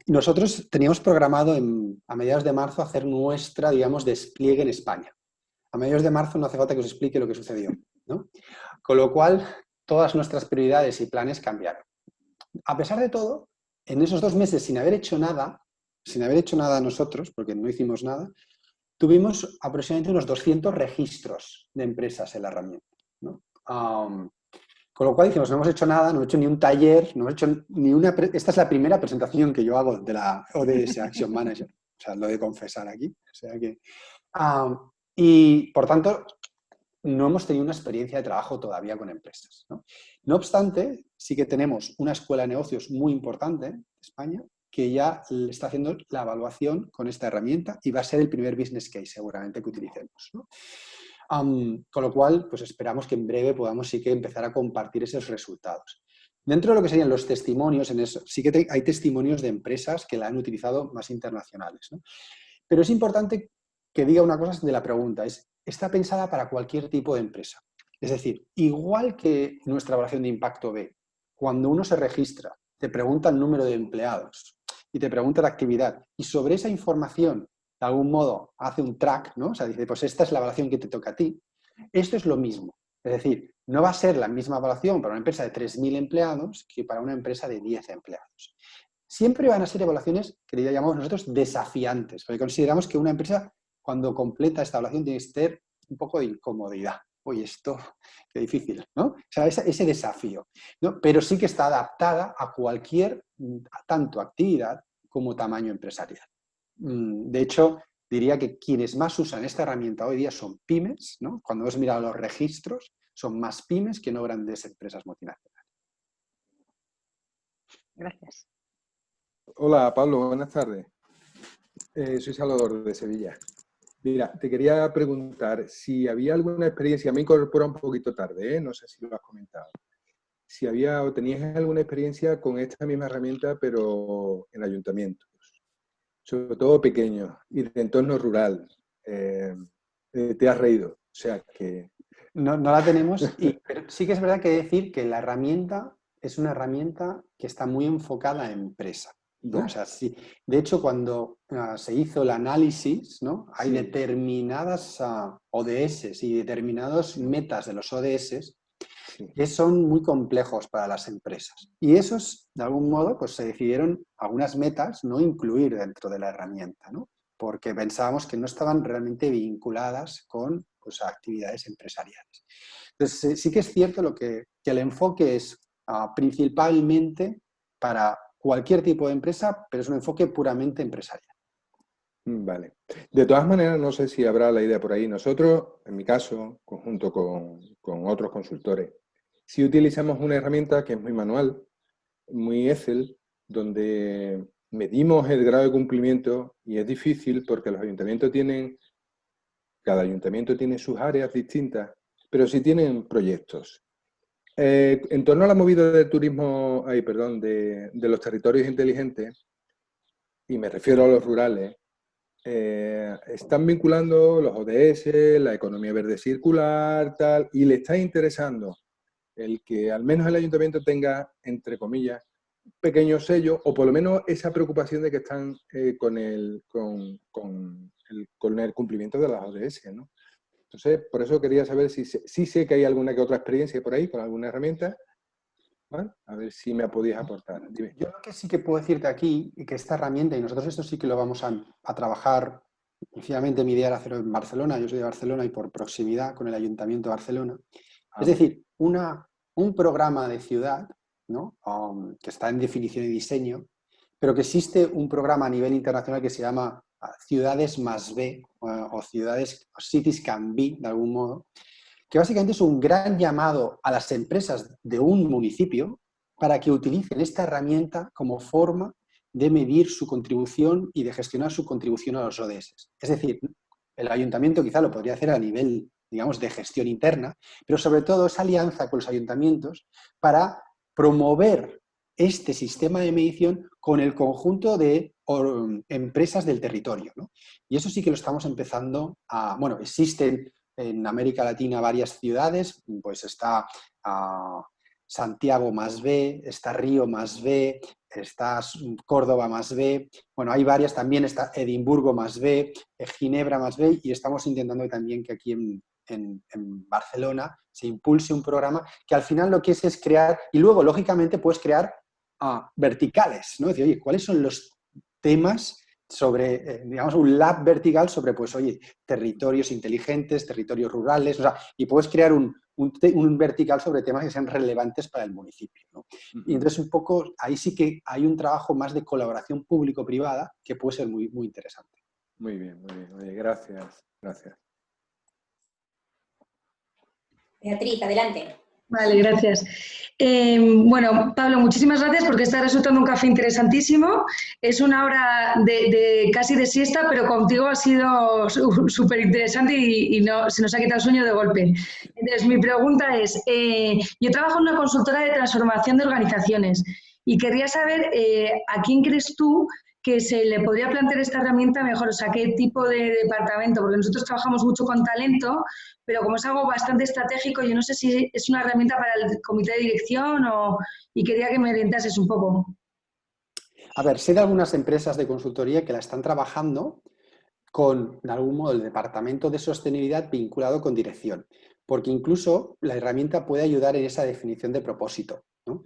nosotros teníamos programado a mediados de marzo hacer nuestra, digamos, despliegue en España. A mediados de marzo no hace falta que os explique lo que sucedió, ¿no? Con lo cual, todas nuestras prioridades y planes cambiaron. A pesar de todo, en esos 2 meses, sin haber hecho nada nosotros, porque no hicimos nada, tuvimos aproximadamente unos 200 registros de empresas en la herramienta, ¿no? Con lo cual dijimos, no hemos hecho nada, no hemos hecho ni un taller, no hemos hecho ni una... Esta es la primera presentación que yo hago de la ODS Action Manager. O sea, lo he de confesar aquí. O sea que, y, por tanto, no hemos tenido una experiencia de trabajo todavía con empresas, ¿no? No obstante, sí que tenemos una escuela de negocios muy importante en España que ya está haciendo la evaluación con esta herramienta y va a ser el primer business case seguramente que utilicemos, ¿no? Con lo cual, pues esperamos que en breve podamos sí que empezar a compartir esos resultados. Dentro de lo que serían los testimonios, en eso sí que hay testimonios de empresas que la han utilizado más internacionales, ¿no? Pero es importante que diga una cosa de la pregunta, está pensada para cualquier tipo de empresa. Es decir, igual que nuestra evaluación de impacto B, cuando uno se registra, te pregunta el número de empleados y te pregunta la actividad, y sobre esa información de algún modo hace un track, ¿no? O sea, dice, pues esta es la evaluación que te toca a ti. Esto es lo mismo. Es decir, no va a ser la misma evaluación para una empresa de 3.000 empleados que para una empresa de 10 empleados. Siempre van a ser evaluaciones que le llamamos nosotros desafiantes, porque consideramos que una empresa, cuando completa esta evaluación, tiene que tener un poco de incomodidad. Oye, esto, qué difícil, ¿no? O sea, ese desafío, ¿no? Pero sí que está adaptada a cualquier, tanto actividad como tamaño empresarial. De hecho, diría que quienes más usan esta herramienta hoy día son pymes, ¿no? Cuando hemos mirado los registros, son más pymes que no grandes empresas multinacionales. Gracias. Hola, Pablo, buenas tardes. Soy Salvador de Sevilla. Mira, te quería preguntar si había alguna experiencia, me incorpora un poquito tarde, no sé si lo has comentado, si había o tenías alguna experiencia con esta misma herramienta, pero en ayuntamientos, sobre todo pequeños y de entorno rural. Te has reído, o sea que... No la tenemos, pero sí que es verdad que decir que la herramienta es una herramienta que está muy enfocada a empresa, ¿no? O sea, sí. De hecho, cuando se hizo el análisis, ¿no? Hay determinadas ODS y determinadas metas de los ODS que son muy complejos para las empresas. Y esos, de algún modo, pues se decidieron algunas metas no incluir dentro de la herramienta, ¿no? Porque pensábamos que no estaban realmente vinculadas con, pues, actividades empresariales. Entonces, sí que es cierto que el enfoque es principalmente para cualquier tipo de empresa, pero es un enfoque puramente empresarial. Vale. De todas maneras, no sé si habrá la idea por ahí. Nosotros, en mi caso, junto con otros consultores, sí utilizamos una herramienta que es muy manual, muy Excel, donde medimos el grado de cumplimiento y es difícil porque los ayuntamientos cada ayuntamiento tiene sus áreas distintas, pero sí tienen proyectos. En torno a la movida del turismo, de los territorios inteligentes, y me refiero a los rurales, están vinculando los ODS, la economía verde circular, tal, y le está interesando el que al menos el ayuntamiento tenga, entre comillas, un pequeño sello, o por lo menos esa preocupación de que están con el cumplimiento de las ODS, ¿no? Entonces, por eso quería saber si sé que hay alguna que otra experiencia por ahí con alguna herramienta, ¿vale? A ver si me podías aportar. Dime. Yo lo que sí que puedo decirte aquí, y que esta herramienta, y nosotros esto sí que lo vamos a trabajar, inicialmente mi idea era hacerlo en Barcelona, yo soy de Barcelona y por proximidad con el Ayuntamiento de Barcelona. Es decir, un programa de ciudad, ¿no? Que está en definición y diseño, pero que existe un programa a nivel internacional que se llama Ciudades más B, o Cities Can Be, de algún modo, que básicamente es un gran llamado a las empresas de un municipio para que utilicen esta herramienta como forma de medir su contribución y de gestionar su contribución a los ODS. Es decir, el ayuntamiento quizá lo podría hacer a nivel, digamos, de gestión interna, pero sobre todo esa alianza con los ayuntamientos para promover este sistema de medición con el conjunto de empresas del territorio, ¿no? Y eso sí que lo estamos empezando a... Bueno, existen en América Latina varias ciudades, pues está Santiago más B, está Río más B, está Córdoba más B, bueno, hay varias también, está Edimburgo más B, Ginebra más B, y estamos intentando también que aquí en Barcelona se impulse un programa que al final lo que es crear, y luego lógicamente puedes crear verticales, ¿no? Es decir, oye, ¿cuáles son los temas sobre, digamos, un lab vertical sobre, pues, oye, territorios inteligentes, territorios rurales, o sea, y puedes crear un vertical sobre temas que sean relevantes para el municipio, ¿no? Y entonces un poco, ahí sí que hay un trabajo más de colaboración público-privada que puede ser muy, muy interesante. Muy bien, muy bien. Oye, gracias, gracias. Beatriz, adelante. Vale, gracias. Bueno, Pablo, muchísimas gracias porque está resultando un café interesantísimo. Es una hora casi de siesta, pero contigo ha sido súper interesante y no, se nos ha quitado el sueño de golpe. Entonces, mi pregunta es, yo trabajo en una consultora de transformación de organizaciones y querría saber a quién crees tú que se le podría plantear esta herramienta mejor, o sea, qué tipo de departamento, porque nosotros trabajamos mucho con talento, pero como es algo bastante estratégico, yo no sé si es una herramienta para el comité de dirección y quería que me orientases un poco. A ver, sé de algunas empresas de consultoría que la están trabajando con, de algún modo, el departamento de sostenibilidad vinculado con dirección, porque incluso la herramienta puede ayudar en esa definición de propósito, ¿no?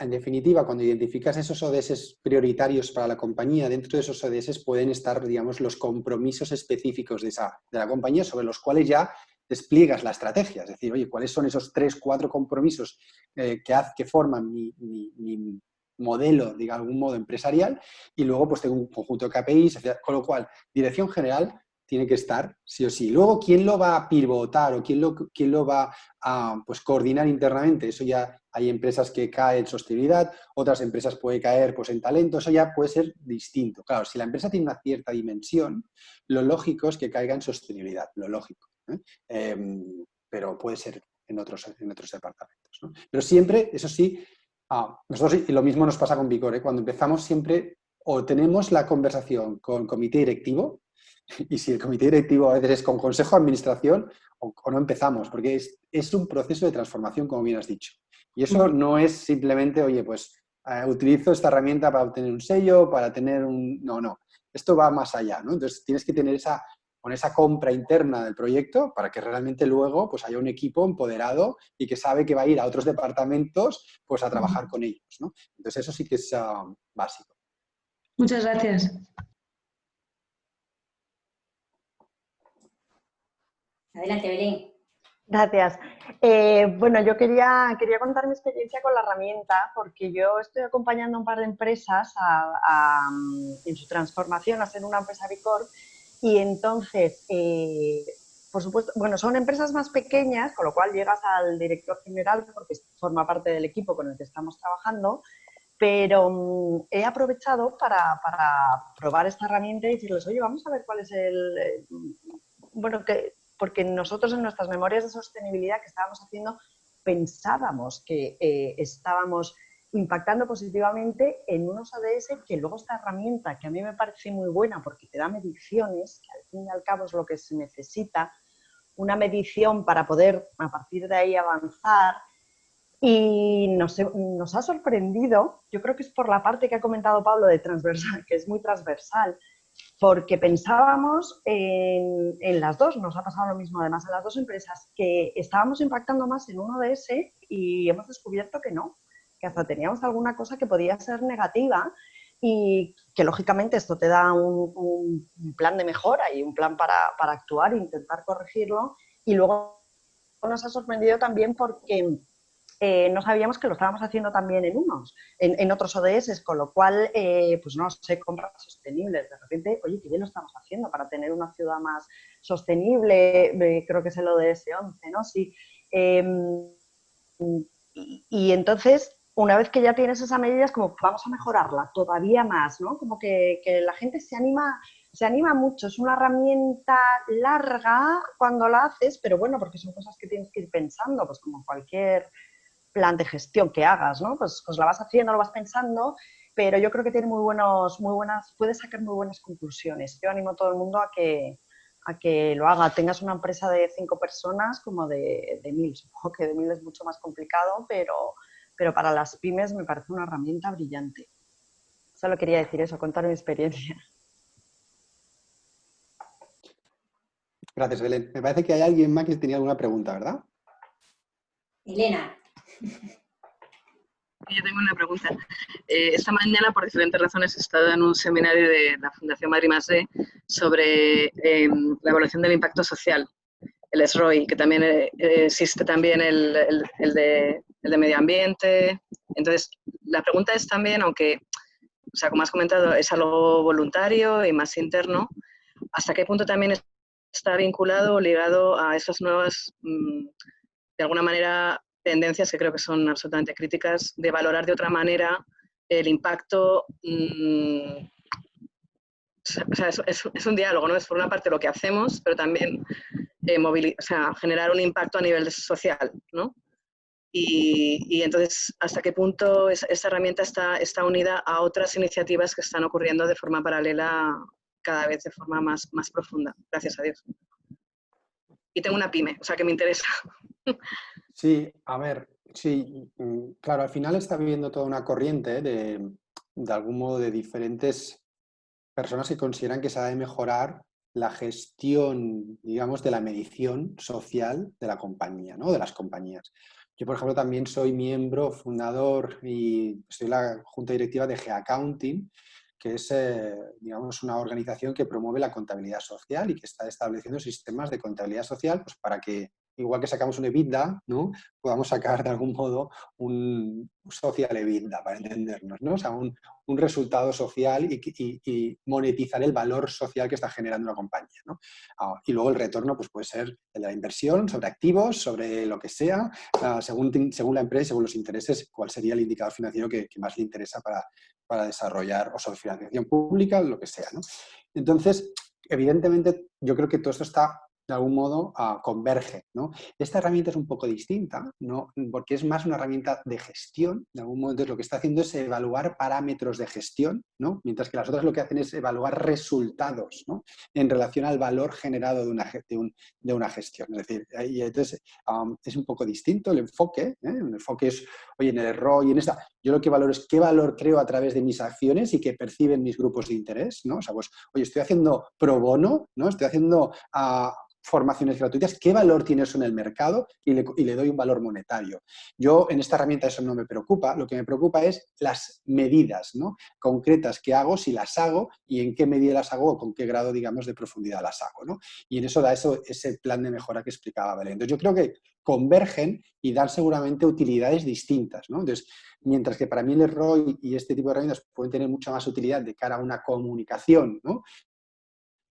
En definitiva, cuando identificas esos ODS prioritarios para la compañía, dentro de esos ODS pueden estar, digamos, los compromisos específicos de la compañía sobre los cuales ya despliegas la estrategia. Es decir, oye, ¿cuáles son esos 3 o 4 compromisos que forman mi modelo, de algún modo, empresarial? Y luego pues tengo un conjunto de KPIs, con lo cual, dirección general tiene que estar sí o sí. Luego, ¿quién lo va a pivotar o quién lo va a pues, coordinar internamente? Eso ya hay empresas que caen en sostenibilidad, otras empresas puede caer pues, en talento, eso ya puede ser distinto. Claro, si la empresa tiene una cierta dimensión, lo lógico es que caiga en sostenibilidad, lo lógico, pero puede ser en otros departamentos, ¿no? Pero siempre, eso sí, nosotros, y lo mismo nos pasa con Vicor, cuando empezamos siempre o tenemos la conversación con comité directivo, y si el comité directivo a veces es con consejo de administración, o no empezamos, porque es un proceso de transformación, como bien has dicho. Y eso no es simplemente, oye, pues utilizo esta herramienta para obtener un sello, para tener un... No. Esto va más allá, ¿no? Entonces tienes que tener esa compra interna del proyecto para que realmente luego pues, haya un equipo empoderado y que sabe que va a ir a otros departamentos pues, a trabajar con ellos, ¿no? Entonces eso sí que es básico. Muchas gracias. Adelante, Belén. Gracias. Bueno, yo quería contar mi experiencia con la herramienta porque yo estoy acompañando a un par de empresas en su transformación a ser una empresa B Corp y entonces, por supuesto, bueno, son empresas más pequeñas, con lo cual llegas al director general porque forma parte del equipo con el que estamos trabajando, pero he aprovechado para probar esta herramienta y decirles, oye, vamos a ver cuál es porque nosotros en nuestras memorias de sostenibilidad que estábamos haciendo pensábamos que estábamos impactando positivamente en unos ODS que luego esta herramienta, que a mí me parece muy buena porque te da mediciones, que al fin y al cabo es lo que se necesita, una medición para poder a partir de ahí avanzar. Y nos ha sorprendido, yo creo que es por la parte que ha comentado Pablo de transversal, que es muy transversal, porque pensábamos en las dos, nos ha pasado lo mismo además en las dos empresas, que estábamos impactando más en un ODS y hemos descubierto que no, que hasta teníamos alguna cosa que podía ser negativa y que lógicamente esto te da un plan de mejora y un plan para actuar e intentar corregirlo. Y luego nos ha sorprendido también porque no sabíamos que lo estábamos haciendo también en otros ODS, con lo cual, pues no sé, compras sostenibles. De repente, oye, qué bien lo estamos haciendo para tener una ciudad más sostenible, creo que es el ODS 11, ¿no? Sí. Y entonces, una vez que ya tienes esa medida, es como, vamos a mejorarla todavía más, ¿no? Como que la gente se anima mucho. Es una herramienta larga cuando la haces, pero bueno, porque son cosas que tienes que ir pensando, pues como cualquier plan de gestión que hagas, ¿no? Pues la vas haciendo, lo vas pensando, pero yo creo que tiene puedes sacar muy buenas conclusiones. Yo animo a todo el mundo a que lo haga. Tengas una empresa de 5 personas como de 1000. Supongo que de 1000 es mucho más complicado, pero para las pymes me parece una herramienta brillante. Solo quería decir eso, contar mi experiencia. Gracias, Belén. Me parece que hay alguien más que tenía alguna pregunta, ¿verdad? Elena. Yo tengo una pregunta. Esta mañana, por diferentes razones, he estado en un seminario de la Fundación Madrid+D sobre la evaluación del impacto social, el SROI, que también existe también el de medio ambiente. Entonces, la pregunta es también, aunque, o sea, como has comentado, es algo voluntario y más interno, ¿hasta qué punto también está vinculado o ligado a esas nuevas, de alguna manera, tendencias que creo que son absolutamente críticas, de valorar de otra manera el impacto? O sea, es un diálogo, ¿no? Es por una parte lo que hacemos, pero también generar un impacto a nivel social, ¿no? Y entonces, ¿hasta qué punto esta herramienta está unida a otras iniciativas que están ocurriendo de forma paralela, cada vez de forma más profunda? Gracias a Dios. Y tengo una pyme, o sea que me interesa. Sí, a ver, sí, claro, al final está viviendo toda una corriente de algún modo de diferentes personas que consideran que se ha de mejorar la gestión, digamos, de la medición social de la compañía, ¿no? De las compañías. Yo, por ejemplo, también soy miembro, fundador y estoy en la junta directiva de G-Accounting, que es, digamos, una organización que promueve la contabilidad social y que está estableciendo sistemas de contabilidad social, pues, para que, igual que sacamos un EBITDA, ¿no?, podamos sacar de algún modo un social EBITDA, para entendernos, ¿no? O sea, un resultado social y monetizar el valor social que está generando una compañía, ¿no? Y luego el retorno, pues, puede ser el de la inversión, sobre activos, sobre lo que sea, según la empresa, según los intereses, cuál sería el indicador financiero que más le interesa para desarrollar, o sobre financiación pública, lo que sea, ¿no? Entonces, evidentemente, yo creo que todo esto está, de algún modo, converge, ¿no? Esta herramienta es un poco distinta, ¿no?, porque es más una herramienta de gestión, de algún modo. Entonces, lo que está haciendo es evaluar parámetros de gestión, ¿no?, mientras que las otras lo que hacen es evaluar resultados, ¿no?, en relación al valor generado de una gestión. Es decir, y entonces es un poco distinto el enfoque, ¿eh? El enfoque es, oye, en el ROI y en esta, yo lo que valoro es qué valor creo a través de mis acciones y que perciben mis grupos de interés, ¿no? O sea, pues, oye, estoy haciendo pro bono, ¿no?, estoy haciendo formaciones gratuitas, ¿qué valor tiene eso en el mercado? Y le doy un valor monetario. Yo en esta herramienta eso no me preocupa, lo que me preocupa es las medidas, ¿no?, concretas que hago, si las hago y en qué medida las hago o con qué grado, digamos, de profundidad las hago, ¿no? Y en eso da ese plan de mejora que explicaba Belén. Entonces yo creo que convergen y dan seguramente utilidades distintas, ¿no? Entonces, mientras que para mí el ROI y este tipo de herramientas pueden tener mucha más utilidad de cara a una comunicación, ¿no?,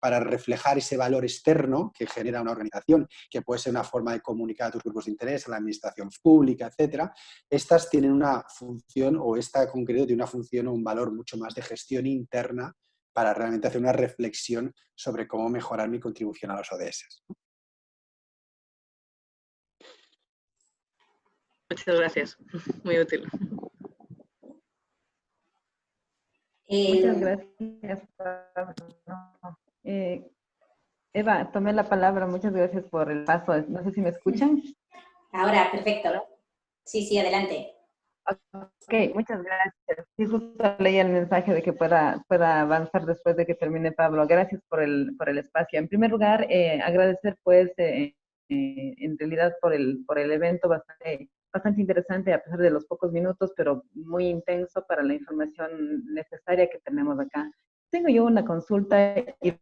para reflejar ese valor externo que genera una organización, que puede ser una forma de comunicar a tus grupos de interés, a la administración pública, etcétera. Estas tienen una función, o esta en concreto tiene una función o un valor mucho más de gestión interna para realmente hacer una reflexión sobre cómo mejorar mi contribución a los ODS. Muchas gracias, muy útil. Muchas gracias, Eva, tomé la palabra, muchas gracias por el paso. No sé si me escuchan. Ahora, perfecto. Sí, adelante. Ok, muchas gracias. Sí, justo leí el mensaje de que pueda avanzar después de que termine Pablo. Gracias por el espacio. En primer lugar, agradecer, pues, en realidad por el evento bastante interesante, a pesar de los pocos minutos, pero muy intenso para la información necesaria que tenemos acá. Tengo yo una consulta y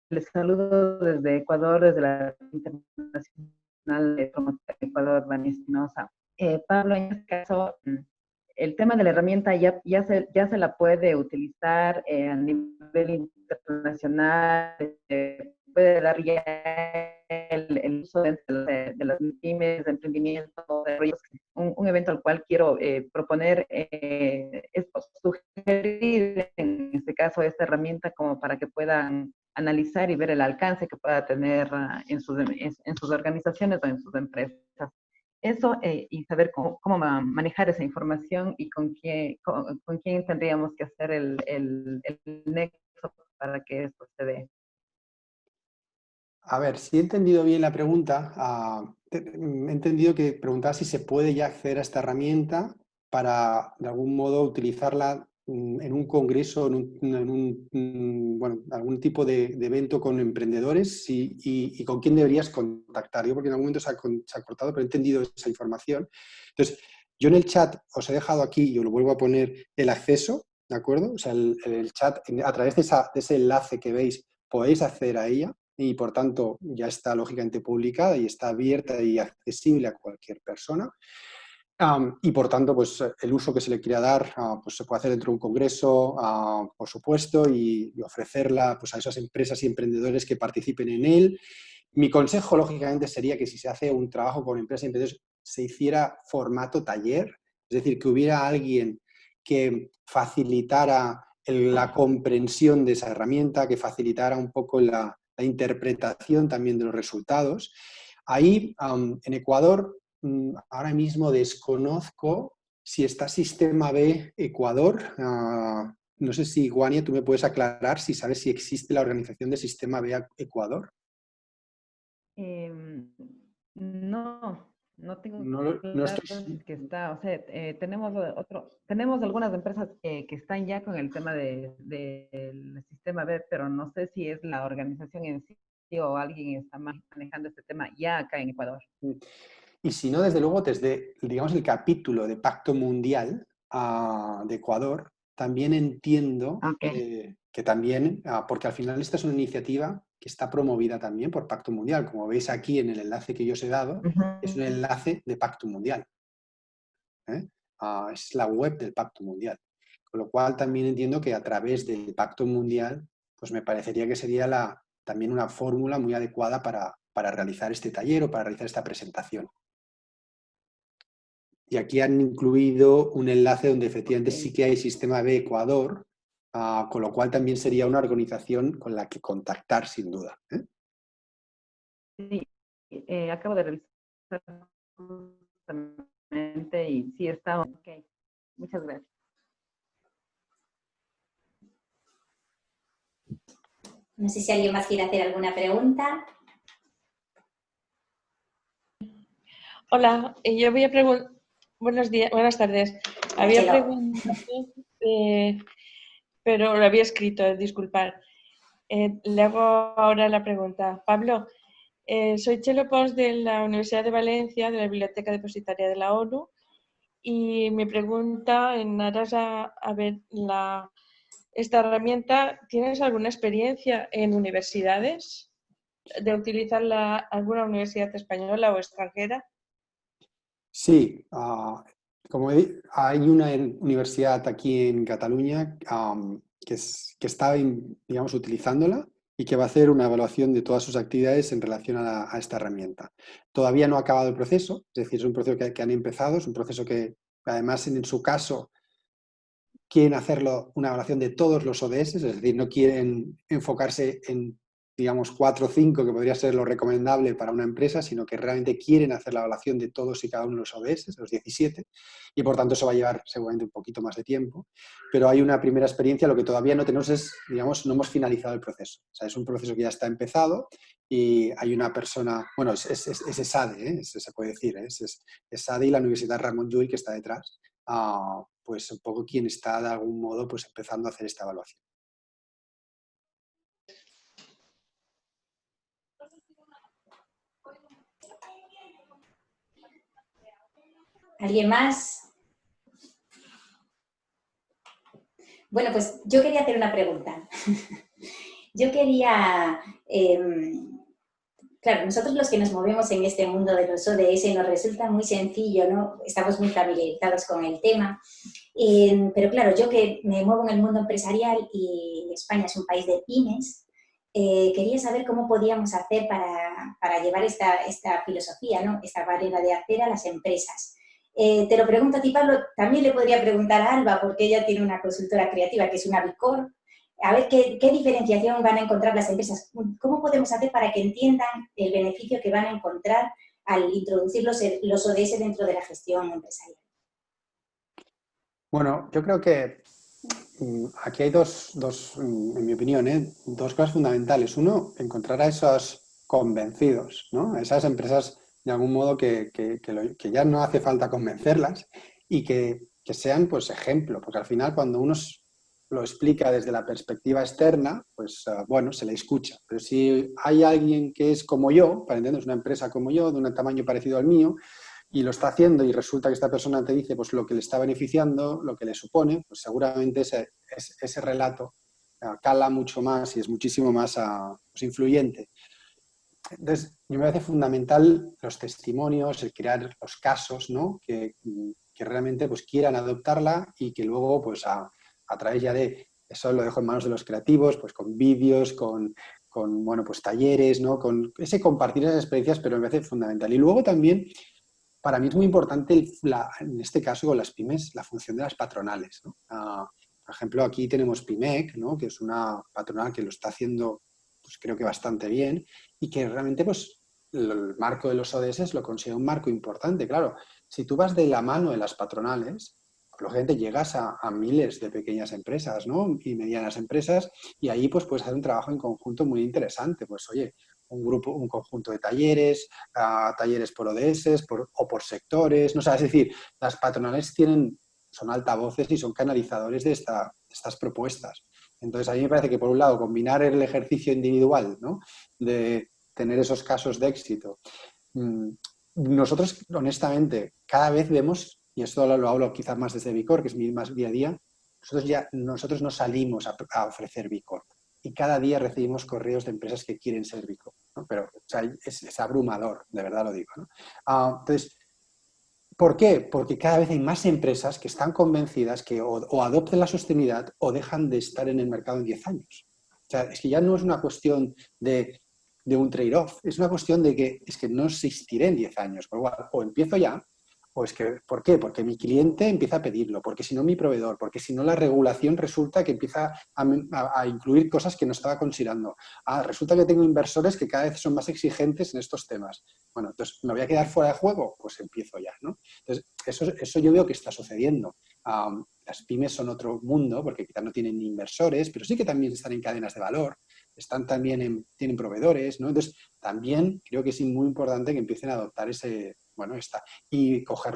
les saludo desde Ecuador, desde la Internacional de Promoción de Ecuador, Vani Espinosa. Pablo, en este caso, el tema de la herramienta ya se la puede utilizar a nivel internacional, puede dar ya el uso de las pymes, de emprendimiento, de proyectos. Un evento al cual quiero proponer es sugerir, en este caso, esta herramienta como para que puedan analizar y ver el alcance que pueda tener en sus organizaciones o en sus empresas. eso y saber cómo manejar esa información y con quién tendríamos que hacer el nexo para que esto se dé. A ver, si he entendido bien la pregunta, he entendido que preguntaba si se puede ya acceder a esta herramienta para, de algún modo, utilizarla en un congreso, bueno, algún tipo de evento con emprendedores y con quién deberías contactar. Yo porque en algún momento se ha cortado, pero he entendido esa información. Entonces, yo en el chat os he dejado aquí, yo lo vuelvo a poner, el acceso, ¿de acuerdo? O sea, el chat, a través de ese enlace que veis, podéis acceder a ella. Y por tanto ya está lógicamente publicada y está abierta y accesible a cualquier persona. Y por tanto, pues el uso que se le quiera dar pues se puede hacer dentro de un congreso, por supuesto, y ofrecerla pues, a esas empresas y emprendedores que participen en él. Mi consejo, lógicamente, sería que si se hace un trabajo con empresas y emprendedores, se hiciera formato taller, es decir, que hubiera alguien que facilitara la comprensión de esa herramienta, que facilitara un poco la interpretación también de los resultados. Ahí, en Ecuador, ahora mismo desconozco si está Sistema B Ecuador. No sé si, Guania, tú me puedes aclarar si sabes si existe la organización de Sistema B Ecuador. No tengo no claro estoy... que está, o sea, tenemos algunas empresas que están ya con el tema del sistema B, pero no sé si es la organización en sí o alguien está manejando este tema ya acá en Ecuador. Y si no, desde luego, desde, digamos, el capítulo de Pacto Mundial de Ecuador, también entiendo que también, porque al final esta es una iniciativa que está promovida también por Pacto Mundial. Como veis aquí en el enlace que yo os he dado, es un enlace de Pacto Mundial. Es la web del Pacto Mundial. Con lo cual también entiendo que a través del Pacto Mundial, pues me parecería que sería también una fórmula muy adecuada para realizar este taller o para realizar esta presentación. Y aquí han incluido un enlace donde efectivamente sí que hay Sistema B Ecuador, con lo cual también sería una organización con la que contactar sin duda. Sí, acabo de revisar justamente y sí está ok. Muchas gracias. No sé si alguien más quiere hacer alguna pregunta. Hola, yo voy a preguntar... buenas tardes. Había preguntado, pero lo había escrito, disculpad. Le hago ahora la pregunta. Pablo, soy Chelo Pons de la Universidad de Valencia, de la Biblioteca Depositaria de la ONU, y mi pregunta en aras a ver esta herramienta, ¿tienes alguna experiencia en universidades de utilizarla alguna universidad española o extranjera? Sí, como hay una universidad aquí en Cataluña que está, digamos, utilizándola y que va a hacer una evaluación de todas sus actividades en relación a esta herramienta. Todavía no ha acabado el proceso, es decir, es un proceso que han empezado, es un proceso que además en su caso quieren hacerlo una evaluación de todos los ODS, es decir, no quieren enfocarse en, digamos, 4 o 5, que podría ser lo recomendable para una empresa, sino que realmente quieren hacer la evaluación de todos y cada uno de los ODS, los 17, y por tanto eso va a llevar seguramente un poquito más de tiempo, pero hay una primera experiencia. Lo que todavía no tenemos es, digamos, no hemos finalizado el proceso. O sea, es un proceso que ya está empezado y hay una persona, bueno, es ESADE, se puede decir, es ESADE y la Universidad Ramon Llull que está detrás, pues un poco quien está de algún modo pues empezando a hacer esta evaluación. ¿Alguien más? Bueno, pues yo quería hacer una pregunta. Yo quería... claro, nosotros los que nos movemos en este mundo de los ODS nos resulta muy sencillo, ¿no? Estamos muy familiarizados con el tema. Pero claro, yo que me muevo en el mundo empresarial y España es un país de pymes, quería saber cómo podíamos hacer para llevar esta filosofía, ¿no? Esta manera de hacer a las empresas. Te lo pregunto a ti, Pablo, también le podría preguntar a Alba, porque ella tiene una consultora creativa que es una B Corp. A ver qué diferenciación van a encontrar las empresas. ¿Cómo podemos hacer para que entiendan el beneficio que van a encontrar al introducir los ODS dentro de la gestión empresarial? Bueno, yo creo que aquí hay dos en mi opinión, dos cosas fundamentales. Uno, encontrar a esos convencidos, ¿no? Esas empresas, de algún modo, que ya no hace falta convencerlas y que sean, pues, ejemplo. Porque al final, cuando uno lo explica desde la perspectiva externa, pues, bueno, se le escucha. Pero si hay alguien que es como yo, para entendernos, una empresa como yo, de un tamaño parecido al mío, y lo está haciendo y resulta que esta persona te dice pues lo que le está beneficiando, lo que le supone, pues seguramente ese relato cala mucho más y es muchísimo más pues, influyente. Entonces, me parece fundamental los testimonios, el crear los casos, ¿no? que realmente pues, quieran adoptarla y que luego pues, a través ya de eso lo dejo en manos de los creativos, pues con vídeos, con bueno, pues, talleres, ¿no? Con ese compartir esas experiencias, pero me parece fundamental. Y luego también, para mí es muy importante, en este caso con las pymes, la función de las patronales, ¿no? Por ejemplo, aquí tenemos PYMEC, ¿no? Que es una patronal que lo está haciendo, pues creo que bastante bien, y que realmente pues, el marco de los ODS lo considera un marco importante. Claro, si tú vas de la mano de las patronales, lógicamente llegas a miles de pequeñas empresas, ¿no? Y medianas empresas, y ahí pues puedes hacer un trabajo en conjunto muy interesante. Pues oye, un conjunto de talleres, talleres por ODS o por sectores, ¿no? O sea, es decir, las patronales son altavoces y son canalizadores de estas propuestas. Entonces, a mí me parece que, por un lado, combinar el ejercicio individual, ¿no? De tener esos casos de éxito. Nosotros, honestamente, cada vez vemos, y esto lo hablo quizás más desde B Corp, que es mi más día a día, nosotros no salimos a ofrecer B Corp. Y cada día recibimos correos de empresas que quieren ser B Corp, ¿no? Pero o sea, es abrumador, de verdad lo digo, ¿no? Entonces, ¿por qué? Porque cada vez hay más empresas que están convencidas que o adopten la sostenibilidad o dejan de estar en el mercado en 10 años. O sea, es que ya no es una cuestión de un trade-off, es una cuestión de que es que no existiré en 10 años. Por igual, o empiezo ya, o es que, ¿por qué? Porque mi cliente empieza a pedirlo, porque si no mi proveedor, porque si no la regulación resulta que empieza a incluir cosas que no estaba considerando. Resulta que tengo inversores que cada vez son más exigentes en estos temas. Bueno, entonces, ¿me voy a quedar fuera de juego? Pues empiezo ya, ¿no? Entonces, eso yo veo que está sucediendo. Las pymes son otro mundo, porque quizás no tienen ni inversores, pero sí que también están en cadenas de valor, tienen proveedores, ¿no? Entonces, también creo que es muy importante que empiecen a adoptar y coger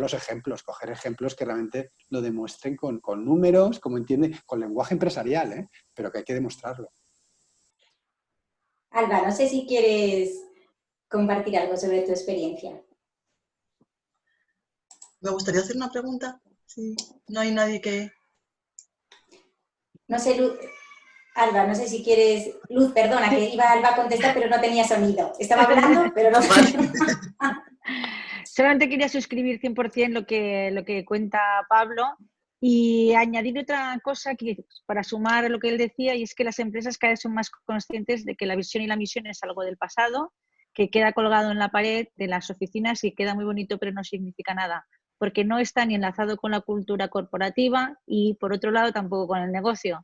ejemplos que realmente lo demuestren con números, como entiende, con lenguaje empresarial, pero que hay que demostrarlo. Alba, no sé si quieres compartir algo sobre tu experiencia. Me gustaría hacer una pregunta. Sí. No hay nadie que... No sé, Luz. Alba, no sé si quieres... Luz, perdona, que iba Alba a contestar, pero no tenía sonido. Estaba hablando, pero no sabía. Solamente quería suscribir 100% lo que cuenta Pablo y añadir otra cosa que, para sumar a lo que él decía, y es que las empresas cada vez son más conscientes de que la visión y la misión es algo del pasado, que queda colgado en la pared de las oficinas y queda muy bonito, pero no significa nada, porque no está ni enlazado con la cultura corporativa y, por otro lado, tampoco con el negocio.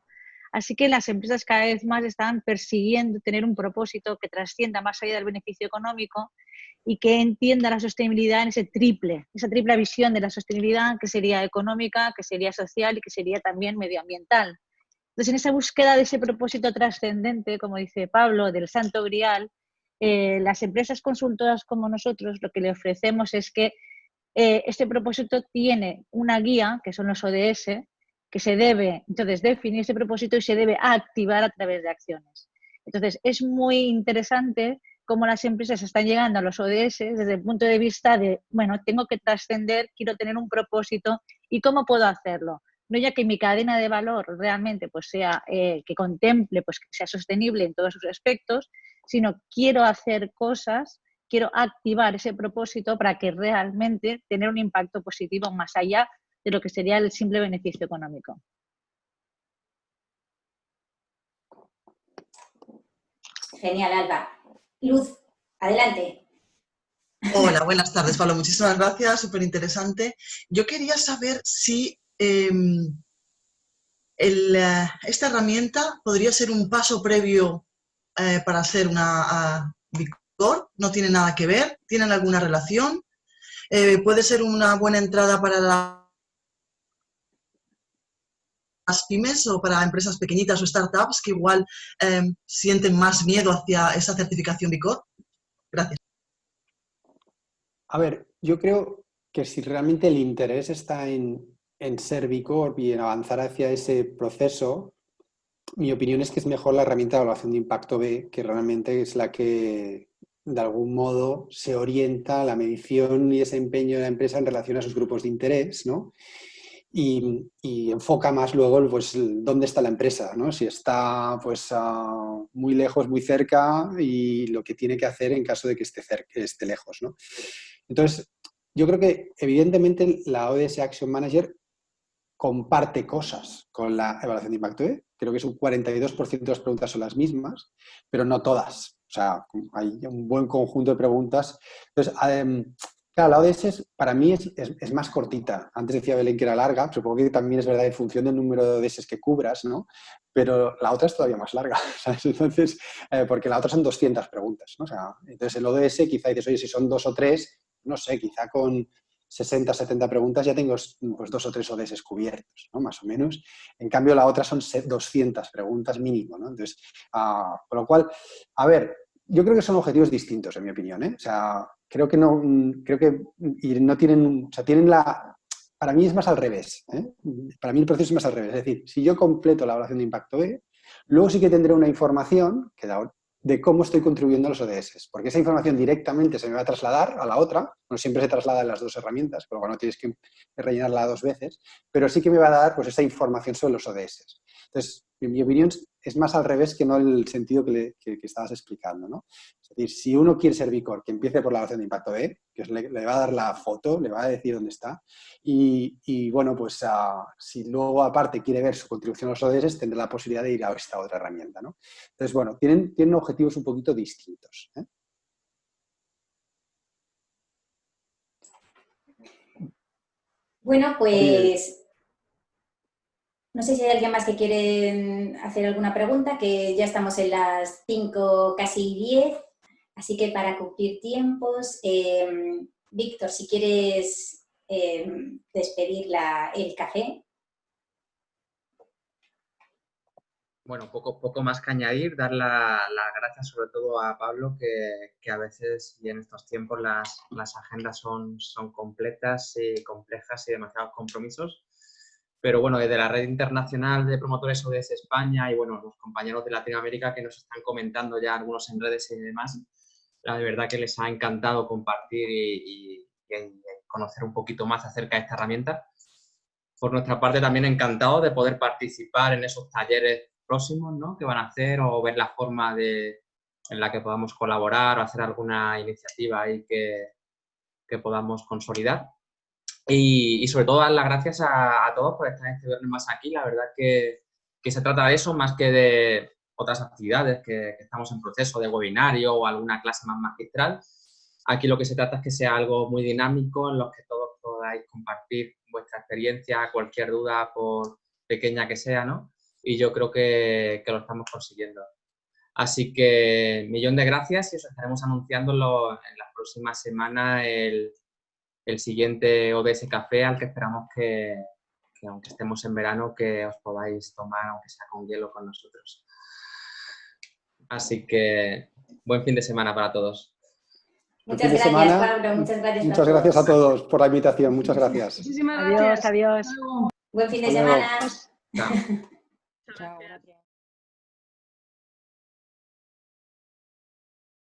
Así que las empresas cada vez más están persiguiendo tener un propósito que trascienda más allá del beneficio económico y que entienda la sostenibilidad en esa triple visión de la sostenibilidad, que sería económica, que sería social y que sería también medioambiental. Entonces, en esa búsqueda de ese propósito trascendente, como dice Pablo, del Santo Grial, las empresas consultoras como nosotros lo que le ofrecemos es que este propósito tiene una guía, que son los ODS, que se debe entonces definir ese propósito y se debe activar a través de acciones. Entonces, es muy interesante cómo las empresas están llegando a los ODS desde el punto de vista de, bueno, tengo que trascender, quiero tener un propósito y cómo puedo hacerlo. No ya que mi cadena de valor realmente pues sea que contemple, pues que sea sostenible en todos sus aspectos, sino quiero hacer cosas, quiero activar ese propósito para que realmente tener un impacto positivo más allá de lo que sería el simple beneficio económico. Genial, Alba. Luz, adelante. Hola, buenas tardes, Pablo. Muchísimas gracias, súper interesante. Yo quería saber si esta herramienta podría ser un paso previo para hacer una B sector? ¿No tiene nada que ver? ¿Tienen alguna relación? ¿Puede ser una buena entrada para las pymes o para empresas pequeñitas o startups que igual sienten más miedo hacia esa certificación B Corp? Gracias. A ver, yo creo que si realmente el interés está en ser B Corp y en avanzar hacia ese proceso, mi opinión es que es mejor la herramienta de evaluación de impacto B, que realmente es la que de algún modo se orienta la medición y ese empeño de la empresa en relación a sus grupos de interés, ¿no? Y enfoca más luego pues, dónde está la empresa, ¿no? Si está pues, muy lejos, muy cerca y lo que tiene que hacer en caso de que esté lejos, ¿no? Entonces, yo creo que evidentemente la ODS Action Manager comparte cosas con la evaluación de impacto B. Creo que es un 42% de las preguntas son las mismas, pero no todas. O sea, hay un buen conjunto de preguntas. Entonces, claro, la ODS para mí es más cortita. Antes decía Belén que era larga, supongo que también es verdad en función del número de ODS que cubras, ¿no? Pero la otra es todavía más larga, ¿sabes? Entonces, porque la otra son 200 preguntas, ¿no? O sea, entonces el ODS quizá dices, oye, si son 2 o 3, no sé, quizá con 60, 70 preguntas ya tengo pues 2 o 3 ODS cubiertos, ¿no? Más o menos. En cambio, la otra son 200 preguntas mínimo, ¿no? Entonces, con lo cual, a ver, yo creo que son objetivos distintos, en mi opinión, ¿eh? O sea, creo que no tienen, o sea, tienen para mí es más al revés, ¿eh? Para mí el proceso es más al revés. Es decir, si yo completo la evaluación de impacto B, luego sí que tendré una información de cómo estoy contribuyendo a los ODS, porque esa información directamente se me va a trasladar a la otra, no siempre se traslada en las dos herramientas, por lo cual no tienes que rellenarla 2 veces, pero sí que me va a dar pues, esa información sobre los ODS. Entonces, en mi opinión, es más al revés que no el sentido que estabas explicando, ¿no? Es decir, si uno quiere ser B Corp, que empiece por la evaluación de impacto B, que le va a dar la foto, le va a decir dónde está, y bueno, pues si luego aparte quiere ver su contribución a los ODS, tendrá la posibilidad de ir a esta otra herramienta, ¿no? Entonces, bueno, tienen objetivos un poquito distintos, ¿eh? Bueno, pues no sé si hay alguien más que quiere hacer alguna pregunta, que ya estamos en las 5, casi 10, así que para cumplir tiempos, Víctor, si quieres despedir el café. Bueno, poco más que añadir, dar las gracias sobre todo a Pablo, que a veces y en estos tiempos las agendas son completas y complejas y demasiados compromisos. Pero bueno, desde la Red Internacional de Promotores ODS España y bueno, los compañeros de Latinoamérica que nos están comentando ya algunos en redes y demás, la verdad que les ha encantado compartir y conocer un poquito más acerca de esta herramienta. Por nuestra parte también encantado de poder participar en esos talleres próximos, ¿no?, que van a hacer, o ver la forma en la que podamos colaborar o hacer alguna iniciativa ahí que podamos consolidar. Y sobre todo dar las gracias a todos por estar este viernes más aquí. La verdad que se trata de eso más que de otras actividades que estamos en proceso de webinario o alguna clase más magistral. Aquí lo que se trata es que sea algo muy dinámico en lo que todos podáis compartir vuestra experiencia, cualquier duda, por pequeña que sea, ¿no? Y yo creo que lo estamos consiguiendo. Así que millón de gracias y os estaremos anunciando en las próximas semanas el siguiente ODS Café, al que esperamos que aunque estemos en verano, que os podáis tomar, aunque sea con hielo, con nosotros. Así que buen fin de semana para todos. Muchas gracias, Pablo. Muchas gracias. Muchas gracias a todos por la invitación. Muchas gracias. Muchísimas gracias. Adiós. Buen fin de semana. Chao. Chao.